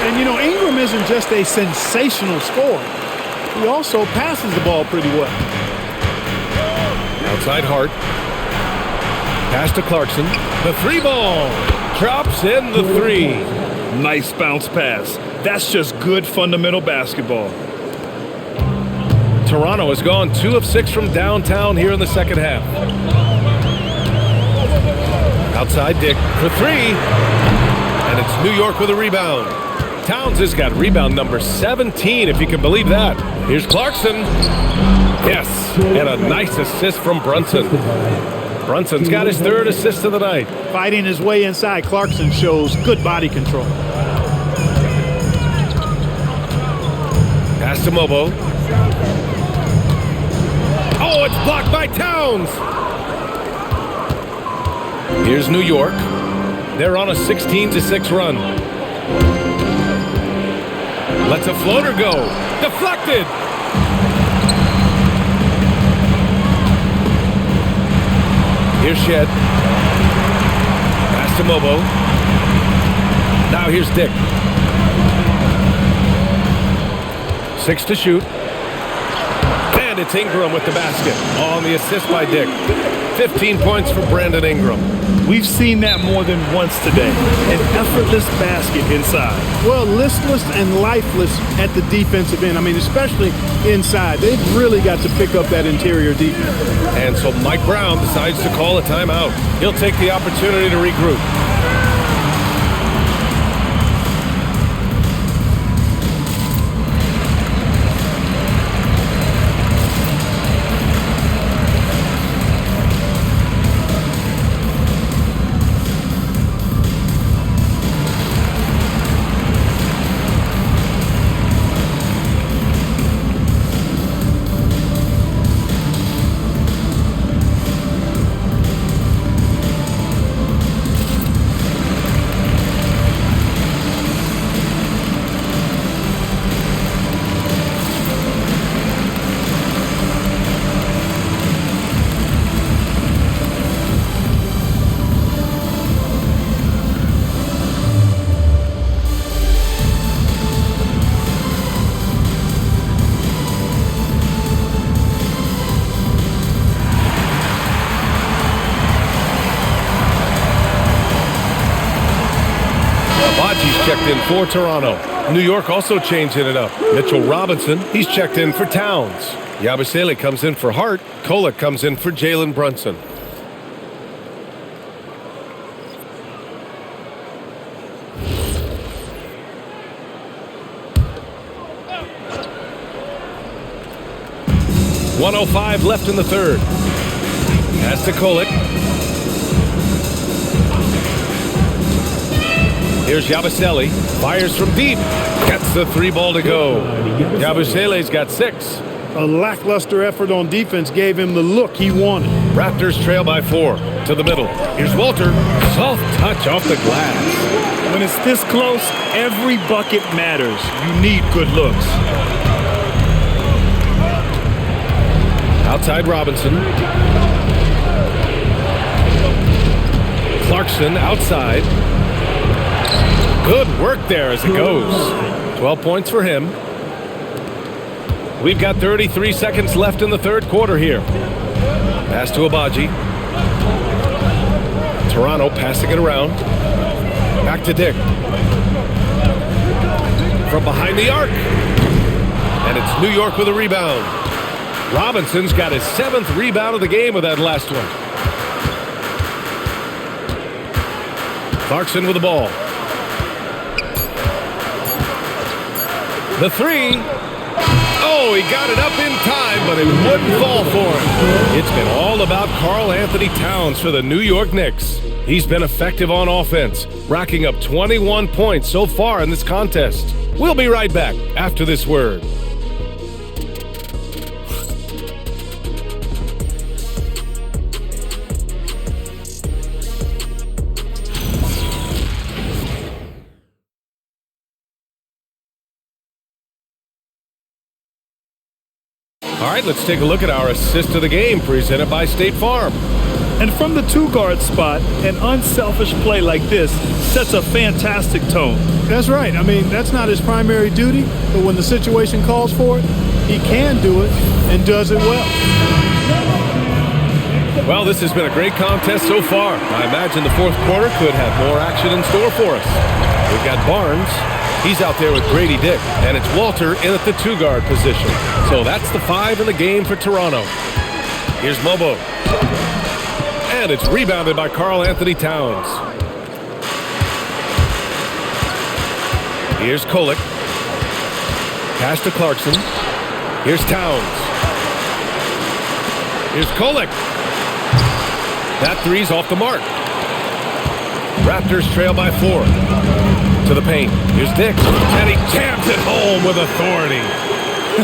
And, you know, Ingram isn't just a sensational scorer. He also passes the ball pretty well. Outside Hart. Pass to Clarkson. The 3 ball. Drops in the 3. Nice bounce pass. That's just good fundamental basketball. Toronto has gone 2 of 6 from downtown here in the second half. Outside Dick for 3. And it's New York with a rebound. Towns has got rebound number 17, if you can believe that. Here's Clarkson. Yes, and a nice assist from Brunson. Brunson's got his 3rd assist of the night. Fighting his way inside, Clarkson shows good body control. Pass to Mobo. Oh, it's blocked by Towns. Here's New York. They're on a 16-6 run. Lets a floater go. Deflected. Here's Shed. Pass to Mobo. Now here's Dick. 6 to shoot. And it's Ingram with the basket. On the assist by Dick. 15 points for Brandon Ingram. We've seen that more than once today. An effortless basket inside. Well, listless and lifeless at the defensive end. I mean, especially inside. They've really got to pick up that interior defense. And so Mike Brown decides to call a timeout. He'll take the opportunity to regroup. checked in for Toronto. New York also changing it up. Mitchell Robinson, he's checked in for Towns. Yabusele comes in for Hart. Kolek comes in for Jalen Brunson. .105 left in the third. Pass to Kolek. Here's Yabusele. Fires from deep. Gets the 3-ball to go. Yabusele's got 6. A lackluster effort on defense gave him the look he wanted. Raptors trail by 4. To the middle. Here's Walter. Soft touch off the glass. When it's this close, every bucket matters. You need good looks. Outside Robinson. Clarkson outside. Good work there as it goes. 12 points for him. We've got 33 seconds left in the third quarter here. Pass to Abaji. Toronto passing it around. Back to Dick. From behind the arc. And it's New York with a rebound. Robinson's got his 7th rebound of the game with that last one. Clarkson with the ball. The 3. Oh, he got it up in time, but it wouldn't fall for him. It's been all about Karl Anthony Towns for the New York Knicks. He's been effective on offense, racking up 21 points so far in this contest. We'll be right back after this word. All right, let's take a look at our assist of the game presented by State Farm. And from the 2-guard spot, an unselfish play like this sets a fantastic tone. That's right. I mean, that's not his primary duty, but when the situation calls for it, he can do it and does it well. Well, this has been a great contest so far. I imagine the fourth quarter could have more action in store for us. We've got Barnes. He's out there with Grady Dick, and it's Walter in at the 2-guard position. So that's the 5 in the game for Toronto. Here's Mobo. And it's rebounded by Karl Anthony Towns. Here's Kolek. Pass to Clarkson. Here's Towns. Here's Kolek. That 3's off the mark. Raptors trail by 4. To the paint. Here's Dick. And he jams it home with authority.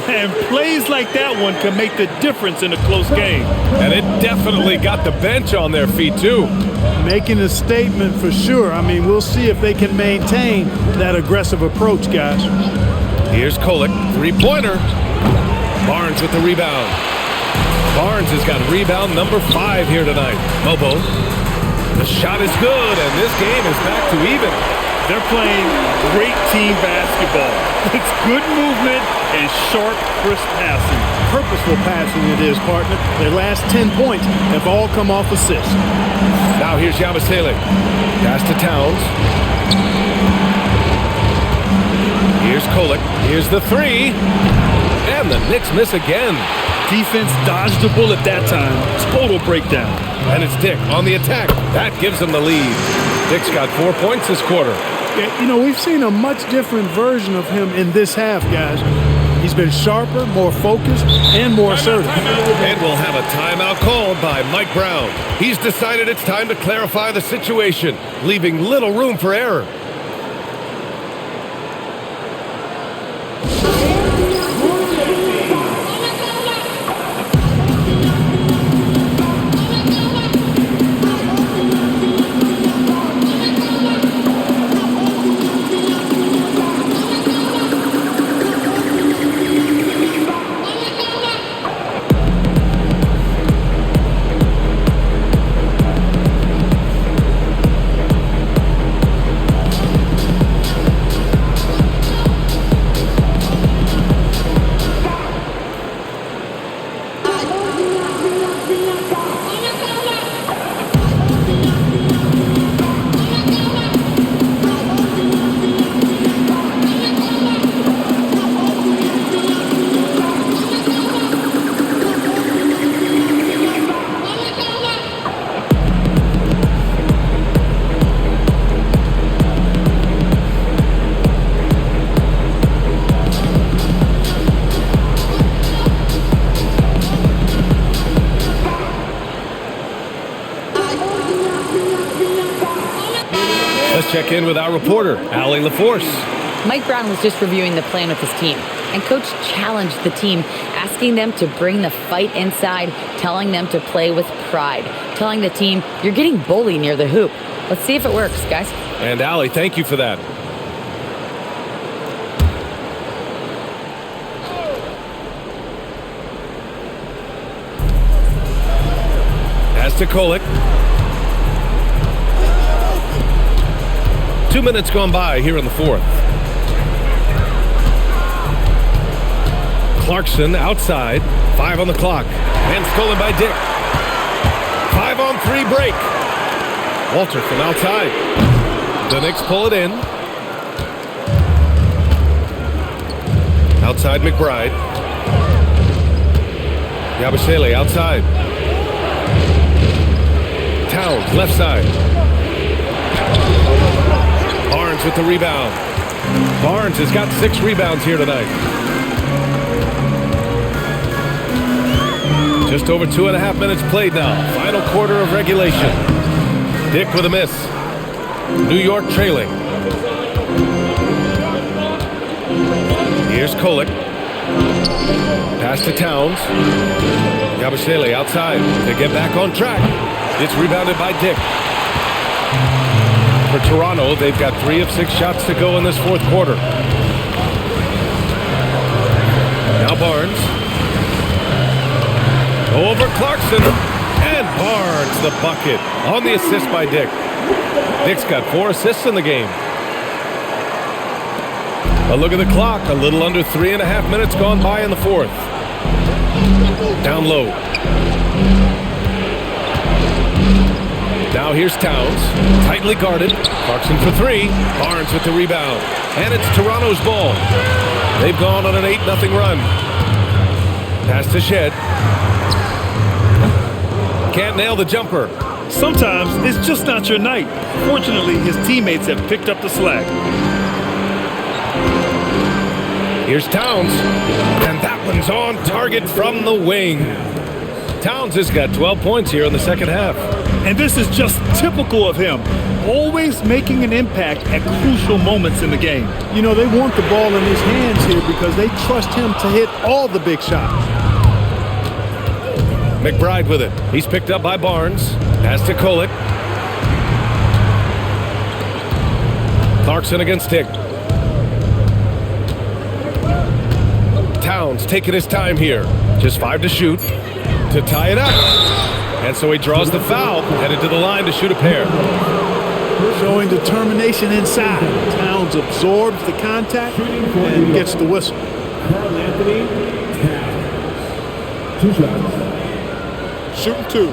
And plays like that one can make the difference in a close game. And it definitely got the bench on their feet, too. Making a statement for sure. I mean, we'll see if they can maintain that aggressive approach, guys. Here's Kolek. 3-pointer. Barnes with the rebound. Barnes has got rebound number 5 here tonight. Mobo. The shot is good, and this game is back to even. They're playing great team basketball. It's good movement and sharp, crisp passing. Purposeful passing it is, partner. Their last 10 points have all come off assists. Now here's Yabusele. Pass to Towns. Here's Kolek. Here's the 3. And the Knicks miss again. Defense dodged the bullet that time. Total breakdown. And it's Dick on the attack. That gives him the lead. Dick's got 4 points this quarter. You know, we've seen a much different version of him in this half, guys. He's been sharper, more focused, and more assertive. And we'll have a timeout called by Mike Brown. He's decided it's time to clarify the situation, leaving little room for error. Let's check in with our reporter, Allie LaForce. Mike Brown was just reviewing the plan with his team, and Coach challenged the team, asking them to bring the fight inside, telling them to play with pride, telling the team, you're getting bullied near the hoop. Let's see if it works, guys. And Allie, thank you for that. Pass to Kolick. 2 minutes gone by here in the fourth. Clarkson outside, 5 on the clock, and stolen by Dick. 5-on-3 break. Walter from outside. The Knicks pull it in. Outside McBride. Yabusele outside. Towns left side. Barnes with the rebound. Barnes has got 6 rebounds here tonight. Just over 2.5 minutes played now. Final quarter of regulation. Dick with a miss. New York trailing. Here's Kolick. Pass to Towns. Yabusele outside. They get back on track. It's rebounded by Dick. For Toronto, they've got 3 of 6 shots to go in this fourth quarter. Now Barnes. Over Clarkson. And Barnes the bucket on the assist by Dick. Dick's got 4 assists in the game. A look at the clock. A little under 3.5 minutes gone by in the fourth. Down low. Now here's Towns. Tightly guarded. Clarkson for 3. Barnes with the rebound. And it's Toronto's ball. They've gone on an 8-0 run. Pass to Shed. Can't nail the jumper. Sometimes it's just not your night. Fortunately, his teammates have picked up the slack. Here's Towns. And that one's on target from the wing. Towns has got 12 points here in the second half. And this is just typical of him. Always making an impact at crucial moments in the game. You know, they want the ball in his hands here because they trust him to hit all the big shots. McBride with it. He's picked up by Barnes. Pass to Kolick. Clarkson against Dick. Towns taking his time here. Just 5 to shoot. To tie it up. And so he draws the foul. Headed to the line to shoot a pair. Showing determination inside. Towns absorbs the contact and gets the whistle. Carl Anthony Towns. 2 shots. Shooting 2.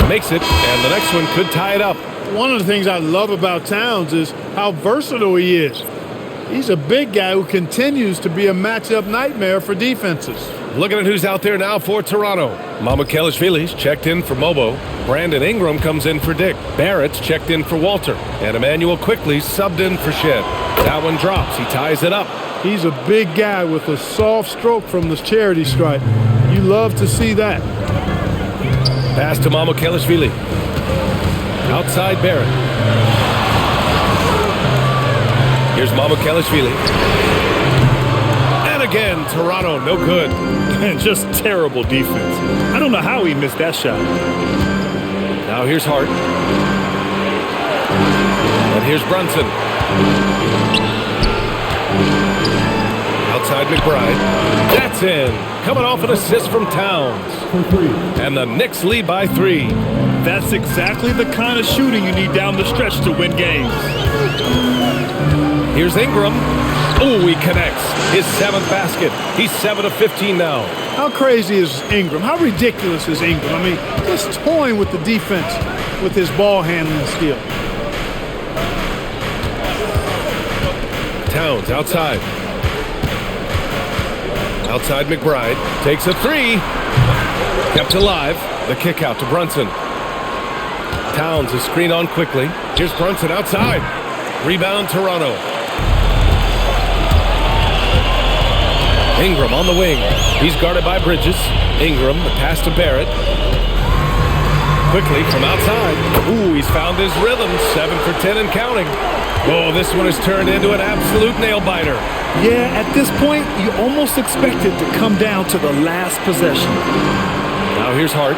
Makes it, and the next one could tie it up. One of the things I love about Towns is how versatile he is. He's a big guy who continues to be a matchup nightmare for defenses. Looking at who's out there now for Toronto. Mamukelashvili's checked in for Mobo. Brandon Ingram comes in for Dick. Barrett's checked in for Walter. And Emmanuel Quickly's subbed in for Shed. That one drops. He ties it up. He's a big guy with a soft stroke from the charity stripe. You love to see that. Pass to Mamukelashvili. Outside Barrett. Here's Mamukelashvili. And again, Toronto, no good. And just terrible defense. I don't know how he missed that shot. Now here's Hart. And here's Brunson. Outside McBride. That's in. Coming off an assist from Towns. And the Knicks lead by 3. That's exactly the kind of shooting you need down the stretch to win games. Here's Ingram. Oh, he connects. His 7th basket. He's 7 of 15 now. How crazy is Ingram? How ridiculous is Ingram? I mean, just toying with the defense with his ball handling skill. Towns outside. Outside McBride. Takes a 3. Kept alive. The kick out to Brunson. Towns is screened on quickly. Here's Brunson outside. Rebound Toronto. Ingram on the wing. He's guarded by Bridges. Ingram, the pass to Barrett. Quickly from outside. Ooh, he's found his rhythm. 7 for 10 and counting. Oh, this one has turned into an absolute nail-biter. Yeah, at this point, you almost expect it to come down to the last possession. Now here's Hart.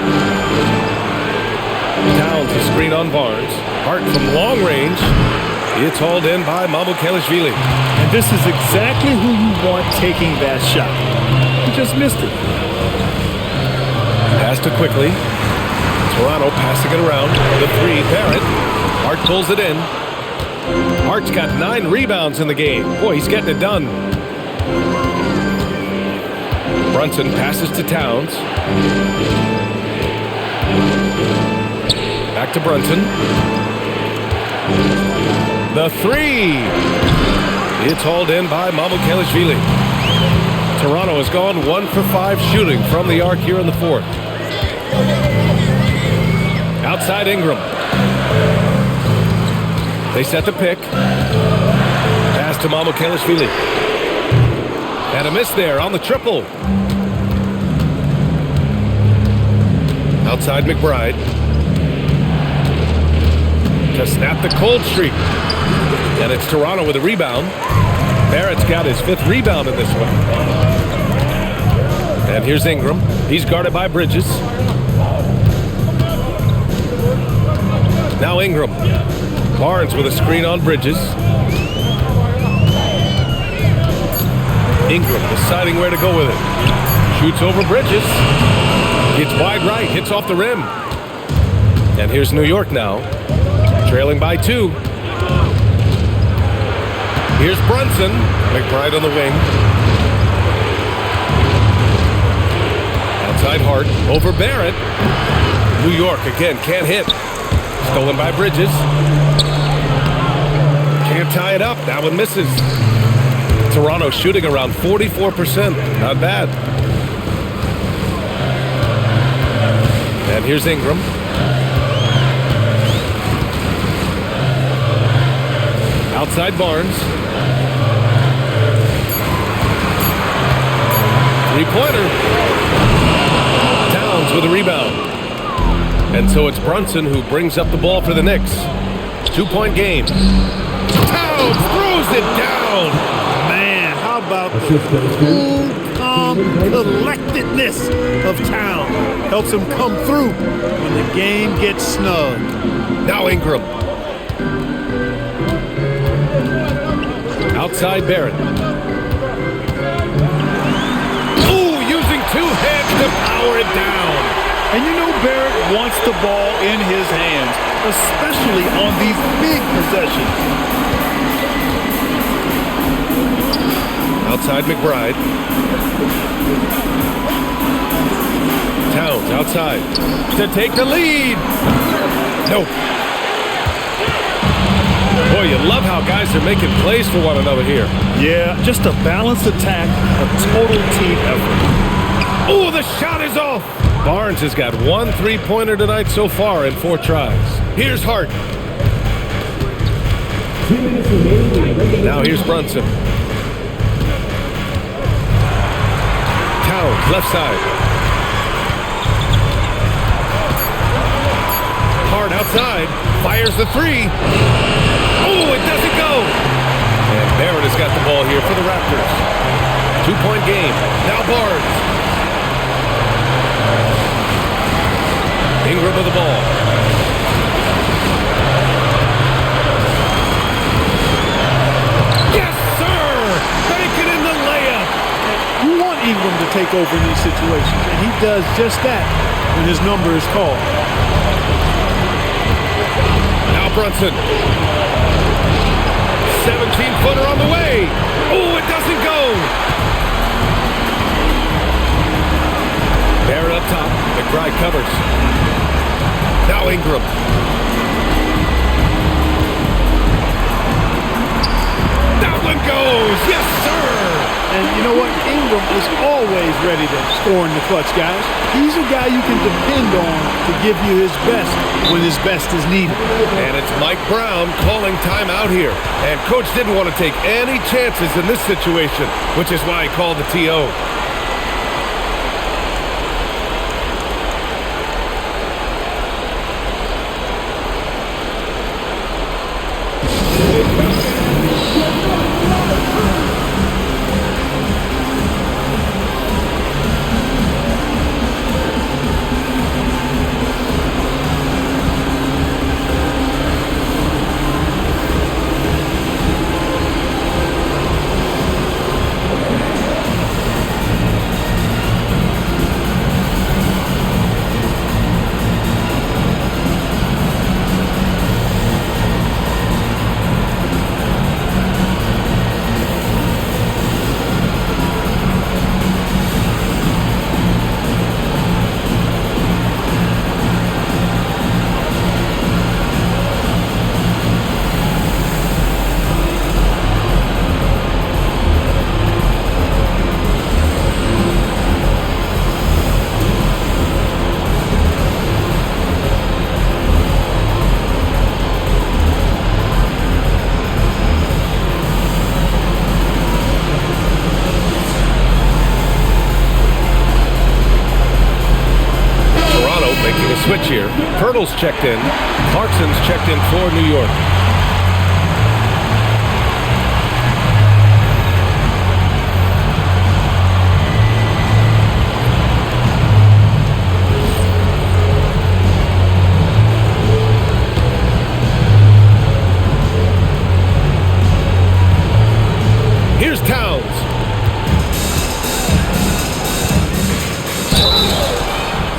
Towns a screen on Barnes. Hart from long range. It's hauled in by Mamukelashvili. And this is exactly who you want taking that shot. He just missed it. Pass to Quickly. Toronto passing it around. The three, Barrett. Hart pulls it in. Hart's got 9 rebounds in the game. Boy, he's getting it done. Brunson passes to Towns. Back to Brunson. The three. It's hauled in by Mamukelashvili. Toronto has gone 1 for 5 shooting from the arc here in the fourth. Outside Ingram. They set the pick. Pass to Mamukelashvili. And a miss there on the triple. Outside McBride. To snap the cold streak. And it's Toronto with a rebound. Barrett's got his 5th rebound in this one. And here's Ingram. He's guarded by Bridges. Now Ingram. Barnes with a screen on Bridges. Ingram deciding where to go with it. Shoots over Bridges. It's wide right. Hits off the rim. And here's New York now. Trailing by 2. Here's Brunson. McBride on the wing. Outside Hart. Over Barrett. New York again can't hit. Stolen by Bridges. Can't tie it up. That one misses. Toronto shooting around 44%. Not bad. And here's Ingram. Outside Barnes. 3-pointer. Towns with a rebound. And so it's Brunson who brings up the ball for the Knicks. 2-point game. Towns throws it down. Man, how about the cool, calm collectedness of Town. Helps him come through when the game gets snug. Now Ingram. Outside Barrett. Ooh, using 2 hands to power it down. And you know Barrett wants the ball in his hands, especially on these big possessions. Outside McBride. Towns outside to take the lead. Nope. Boy, you love how guys are making plays for one another here. Yeah, just a balanced attack, a total team effort. Oh, the shot is off. Barnes has got 1 3-pointer tonight so far in 4 tries. Here's Hart. Now here's Brunson. Towns, left side. Hart outside. Fires the 3. Oh, it doesn't go. And Barrett has got the ball here for the Raptors. 2-point game. Now Barnes. Ingram with the ball. Yes, sir! Bacon in the layup. You want Ingram to take over in these situations, and he does just that when his number is called. Now Brunson. 17-footer on the way. Oh, it doesn't go. Barrett up top. McBride covers. Now Ingram. That one goes. Yes, sir. And you know what? Ingram is always ready to score in the clutch, guys. He's a guy you can depend on to give you his best when his best is needed. And it's Mike Brown calling timeout here. And Coach didn't want to take any chances in this situation, which is why he called the TO. Switch here. Pirtle's checked in. Clarkson's checked in for New York. Here's Towns.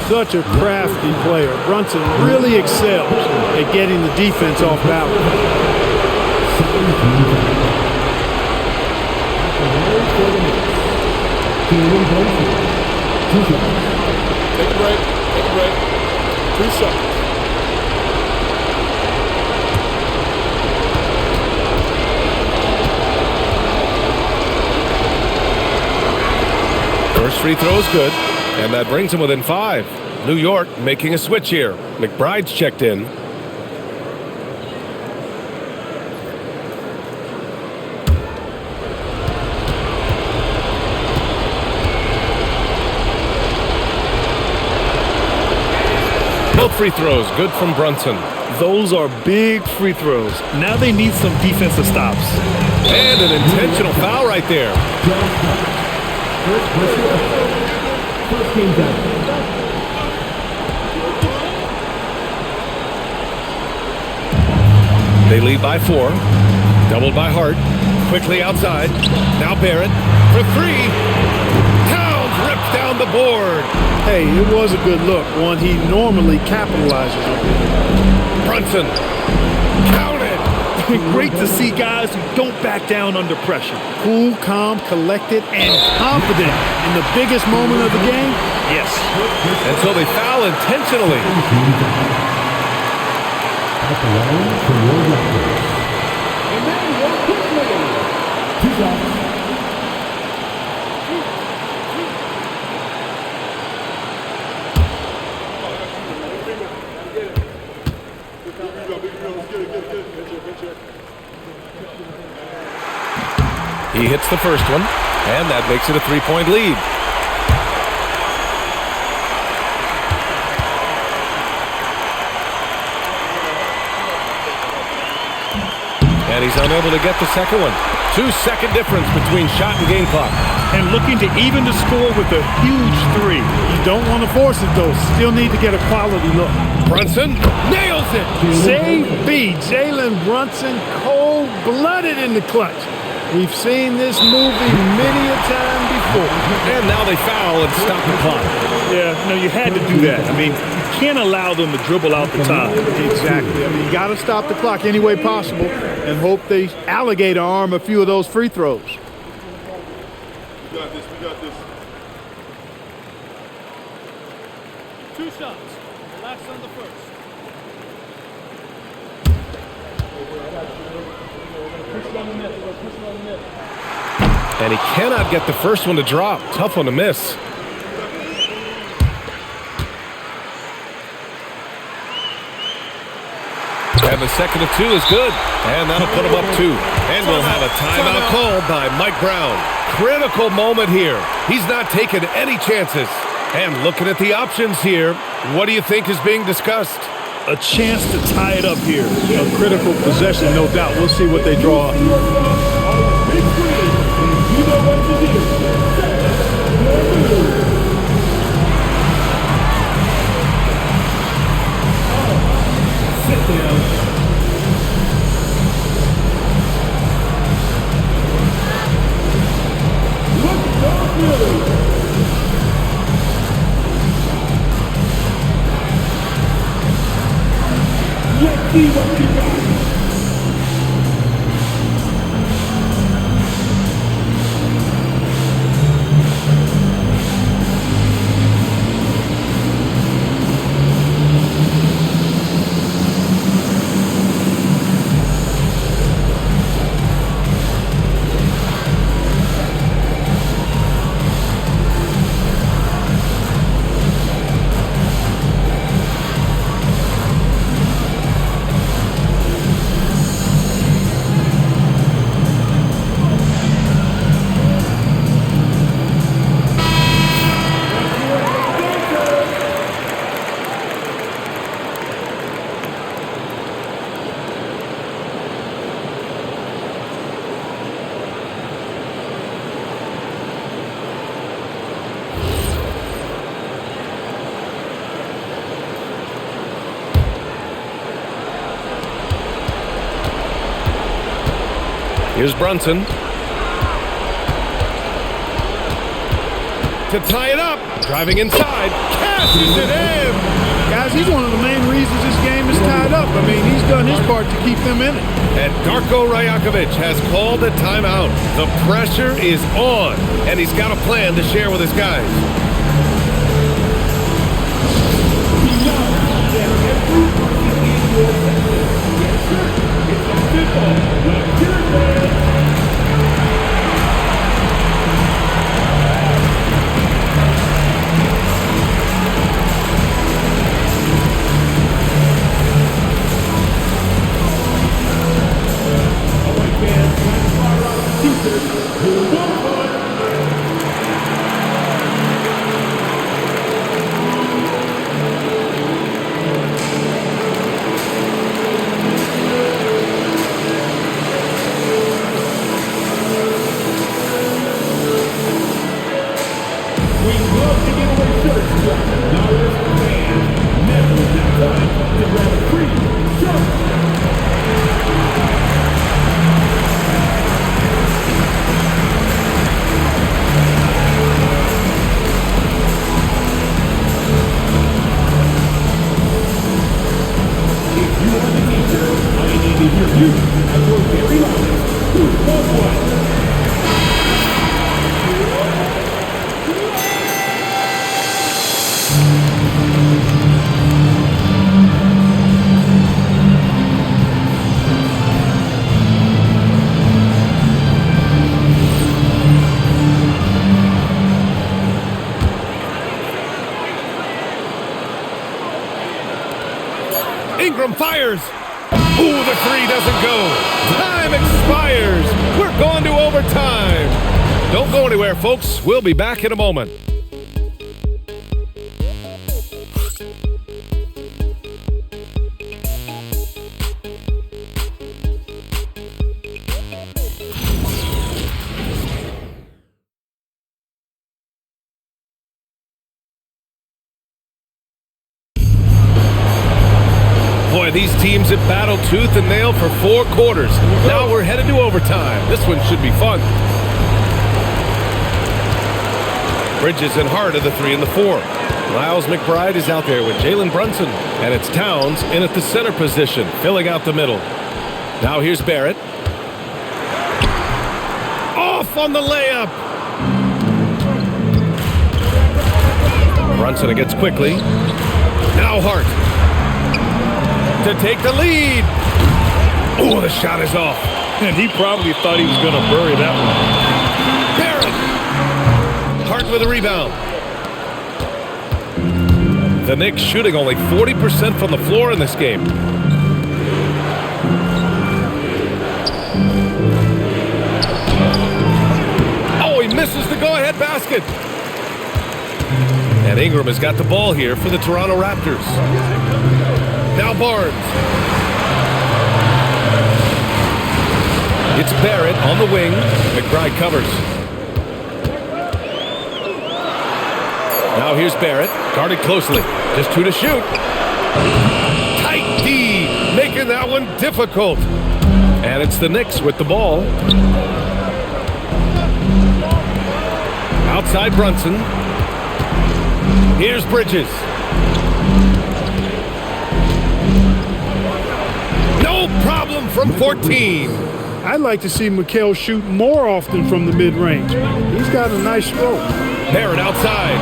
Such a crafty player. Brunson really excels at getting the defense off balance. Take a break. Take a break. 2 seconds. First free throw is good, and that brings him within 5. New York making a switch here. McBride's checked in. Both free throws good from Brunson. Those are big free throws. Now they need some defensive stops. And an intentional foul right there. First game time. They lead by 4. Doubled by Hart. Quickly outside. Now Barrett for 3. Towns rips down the board. Hey, it was a good look, one he normally capitalizes on. Brunson counted. Great to see guys who don't back down under pressure. Cool, calm, collected, and confident in the biggest moment of the game. Yes. And so they foul intentionally. At the line for your Raptors. And then your quickly. 2 shots. He hits the first one, and that makes it a 3-point lead. And he's unable to get the second one. 2-second difference between shot and game clock. And looking to even the score with a huge 3. You don't want to force it, though. Still need to get a quality look. Brunson nails it. Save B. Jalen Brunson, cold-blooded in the clutch. We've seen this movie many a time before. And now they foul and stop the clock. Yeah, no, you had to do that. I mean, you can't allow them to dribble out the time. Exactly. I mean, you got to stop the clock any way possible and hope they alligator arm a few of those free throws. We got this. We got this. 2 shots. Relax on the first. And he cannot get the first one to drop. Tough one to miss. And the second of two is good. And that'll put him up 2. And we'll have a timeout called by Mike Brown. Critical moment here. He's not taking any chances. And looking at the options here, what do you think is being discussed? A chance to tie it up here. A critical possession, no doubt. We'll see what they draw. Big screen, and you know what to do. Sit down. Look at Philly. Let's see what you got. Here's Brunson. To tie it up. Driving inside. Cashes it in. Guys, he's one of the main reasons this game is tied up. I mean, he's done his part to keep them in it. And Darko Rajakovic has called a timeout. The pressure is on, and he's got a plan to share with his guys. Ingram fires. Ooh, the three doesn't go. Time expires. We're going to overtime. Don't go anywhere, folks. We'll be back in a moment. Boy, these teams have battled tooth and nail for 4 quarters. Now we're headed to overtime. This one should be fun. Bridges and Hart are the 3 and the 4. Miles McBride is out there with Jalen Brunson. And it's Towns in at the center position, filling out the middle. Now here's Barrett. Off on the layup. Brunson against quickly. Now Hart. To take the lead. Oh, the shot is off. And he probably thought he was going to bury that one. Hart with a rebound. The Knicks shooting only 40% from the floor in this game. Oh, he misses the go-ahead basket. And Ingram has got the ball here for the Toronto Raptors. Now Barnes. It's Barrett on the wing. McBride covers. Now here's Barrett, guarded closely. Just 2 to shoot. Tight D, making that one difficult. And it's the Knicks with the ball. Outside Brunson. Here's Bridges. No problem from 14. I'd like to see Mikal shoot more often from the mid-range. He's got a nice stroke. Barrett outside.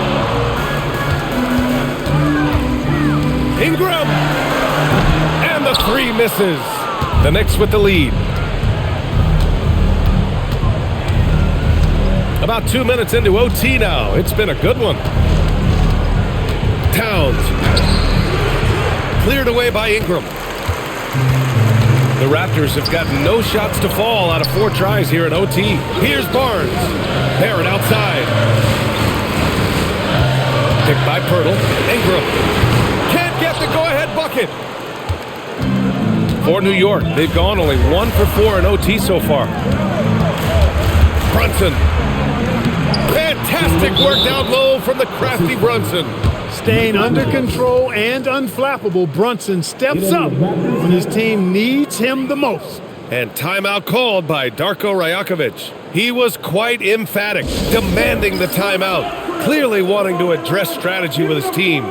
Ingram. And the 3 misses. The Knicks with the lead. About 2 minutes into OT now. It's been a good one. Towns. Cleared away by Ingram. The Raptors have gotten no shots to fall out of 4 tries here in OT. Here's Barnes. Barrett outside. Picked by Pirtle. Ingram. Can't get the go-ahead bucket. For New York, they've gone only 1 for 4 in OT so far. Brunson. Fantastic work down low from the crafty Brunson. Staying under control and unflappable, Brunson steps up when his team needs him the most. And timeout called by Darko Rajakovic. He was quite emphatic, demanding the timeout, clearly wanting to address strategy with his team.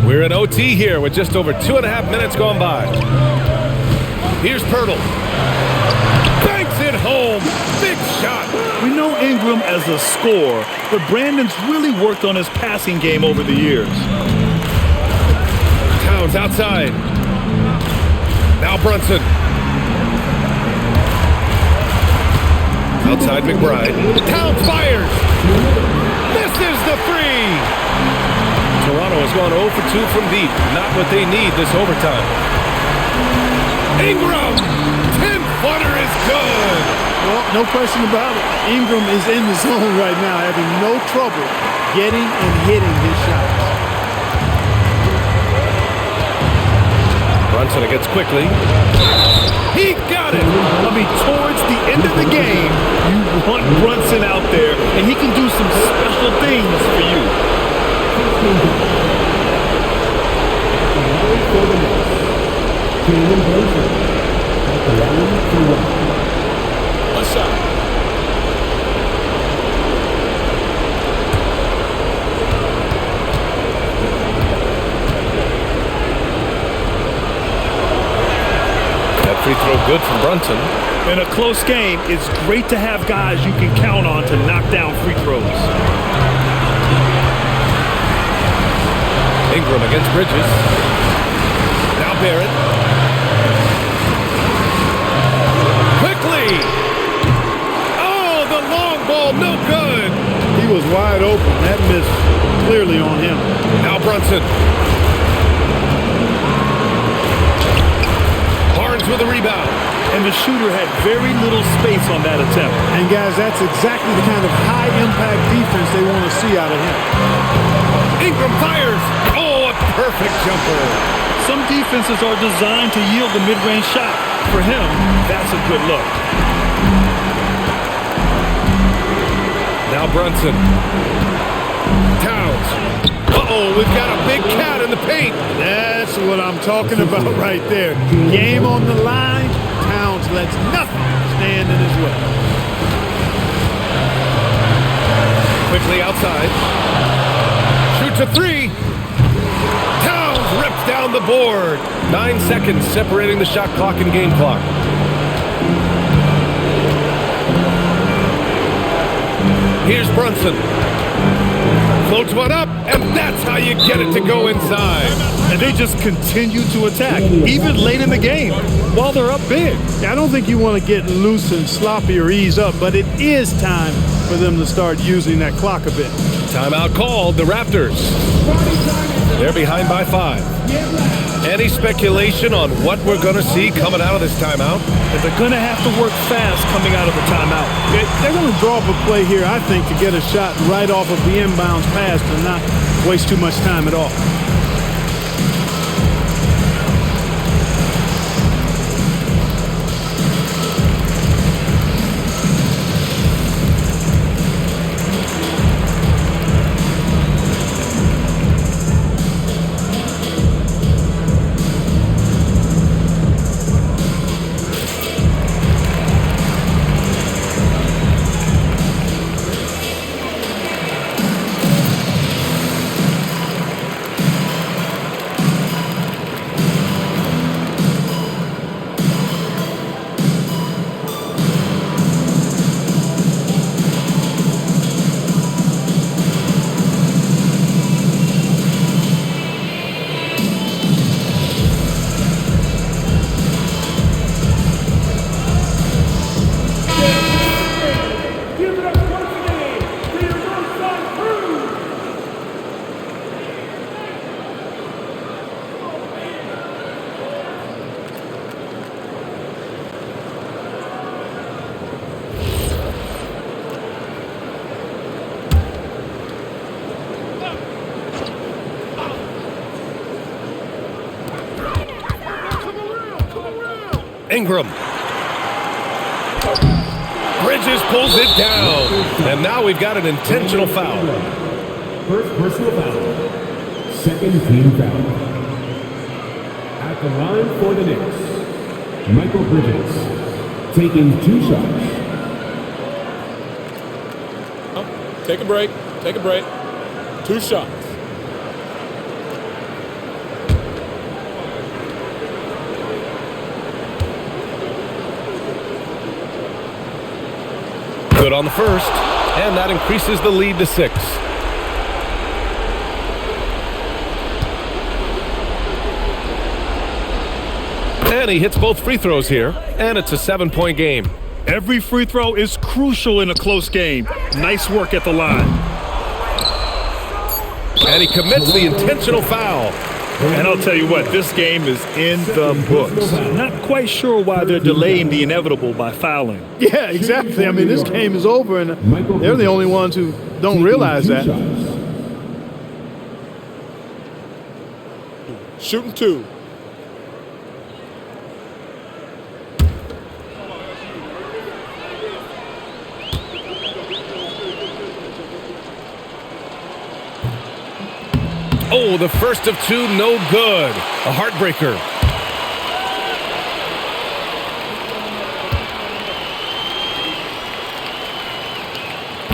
We're in OT here with just over 2.5 minutes gone by. Here's Pirtle. Banks it home. Big shot. We know Ingram as a scorer, but Brandon's really worked on his passing game over the years. Towns outside. Now Brunson. Outside McBride. Towns fires. Misses the 3. Toronto has gone 0 for 2 from deep. Not what they need this overtime. Ingram! 10-footer is good! Well, no question about it. Ingram is in the zone right now, having no trouble getting and hitting his shots. Brunson against quickly. He got it! I mean, towards the end of the game, you want Brunson out there, and he can do some special things for you. What's up? That free throw good from Brunson. In a close game, it's great to have guys you can count on to knock down free throws. Ingram against Bridges. Now Barrett. Quickly. Oh, the long ball, no good. He was wide open. That missed clearly on him. Now Brunson. Barnes with a rebound. And the shooter had very little space on that attempt. And guys, that's exactly the kind of high-impact defense they want to see out of him. Ingram fires. Oh, a perfect jumper. Some defenses are designed to yield the mid-range shot. For him, that's a good look. Now Brunson. Towns. Uh-oh, we've got a big cat in the paint. That's what I'm talking about right there. Game on the line. Towns lets nothing stand in his way. Quickly outside. Shoots a three. Towns rips down the board. 9 seconds separating the shot clock and game clock. Here's Brunson. Floats one up, and that's how you get it to go inside. And they just continue to attack, even late in the game, while they're up big. I don't think you want to get loose and sloppy or ease up, but it is time for them to start using that clock a bit. Timeout called, the Raptors. They're behind by 5. Any speculation on what we're going to see coming out of this timeout? But they're going to have to work fast coming out of the timeout. They're going to draw up a play here, I think, to get a shot right off of the inbounds pass and not waste too much time at all. Ingram. Bridges pulls it down. And now we've got an intentional foul. First personal foul. Second team foul. At the line for the Knicks, Michael Bridges, taking 2 shots. Take a break. Take a break. 2 shots. Good on the first, and that increases the lead to 6. And he hits both free throws here, and it's a 7-point game. Every free throw is crucial in a close game. Nice work at the line. And he commits the intentional foul. And I'll tell you what, this game is in the books. Not quite sure why they're delaying the inevitable by fouling. Yeah, exactly. I mean, this game is over, and they're the only ones who don't realize that. Shooting 2. Oh, the first of 2, no good. A heartbreaker.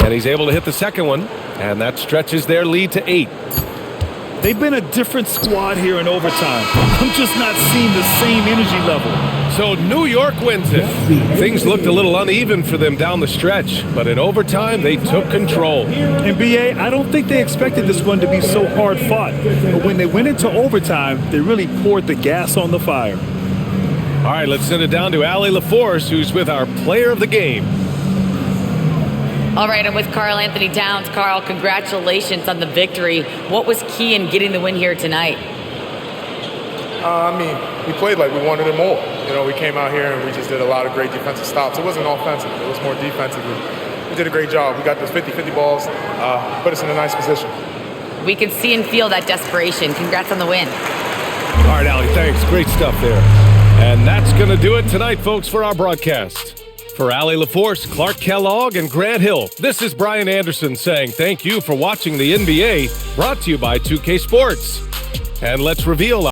And he's able to hit the second one, and that stretches their lead to 8. They've been a different squad here in overtime. I'm just not seeing the same energy level. So New York wins it. Things looked a little uneven for them down the stretch, but in overtime, they took control. And B.A., I don't think they expected this one to be so hard fought. But when they went into overtime, they really poured the gas on the fire. All right, let's send it down to Allie LaForce, who's with our player of the game. All right, I'm with Karl Anthony Towns. Karl, congratulations on the victory. What was key in getting the win here tonight? We played like we wanted it more. You know, we came out here and we just did a lot of great defensive stops. It wasn't offensive. It was more defensive. We did a great job. We got those 50-50 balls, put us in a nice position. We can see and feel that desperation. Congrats on the win. All right, Allie, thanks. Great stuff there. And that's going to do it tonight, folks, for our broadcast. For Allie LaForce, Clark Kellogg, and Grant Hill, this is Brian Anderson saying thank you for watching the NBA, brought to you by 2K Sports. And let's reveal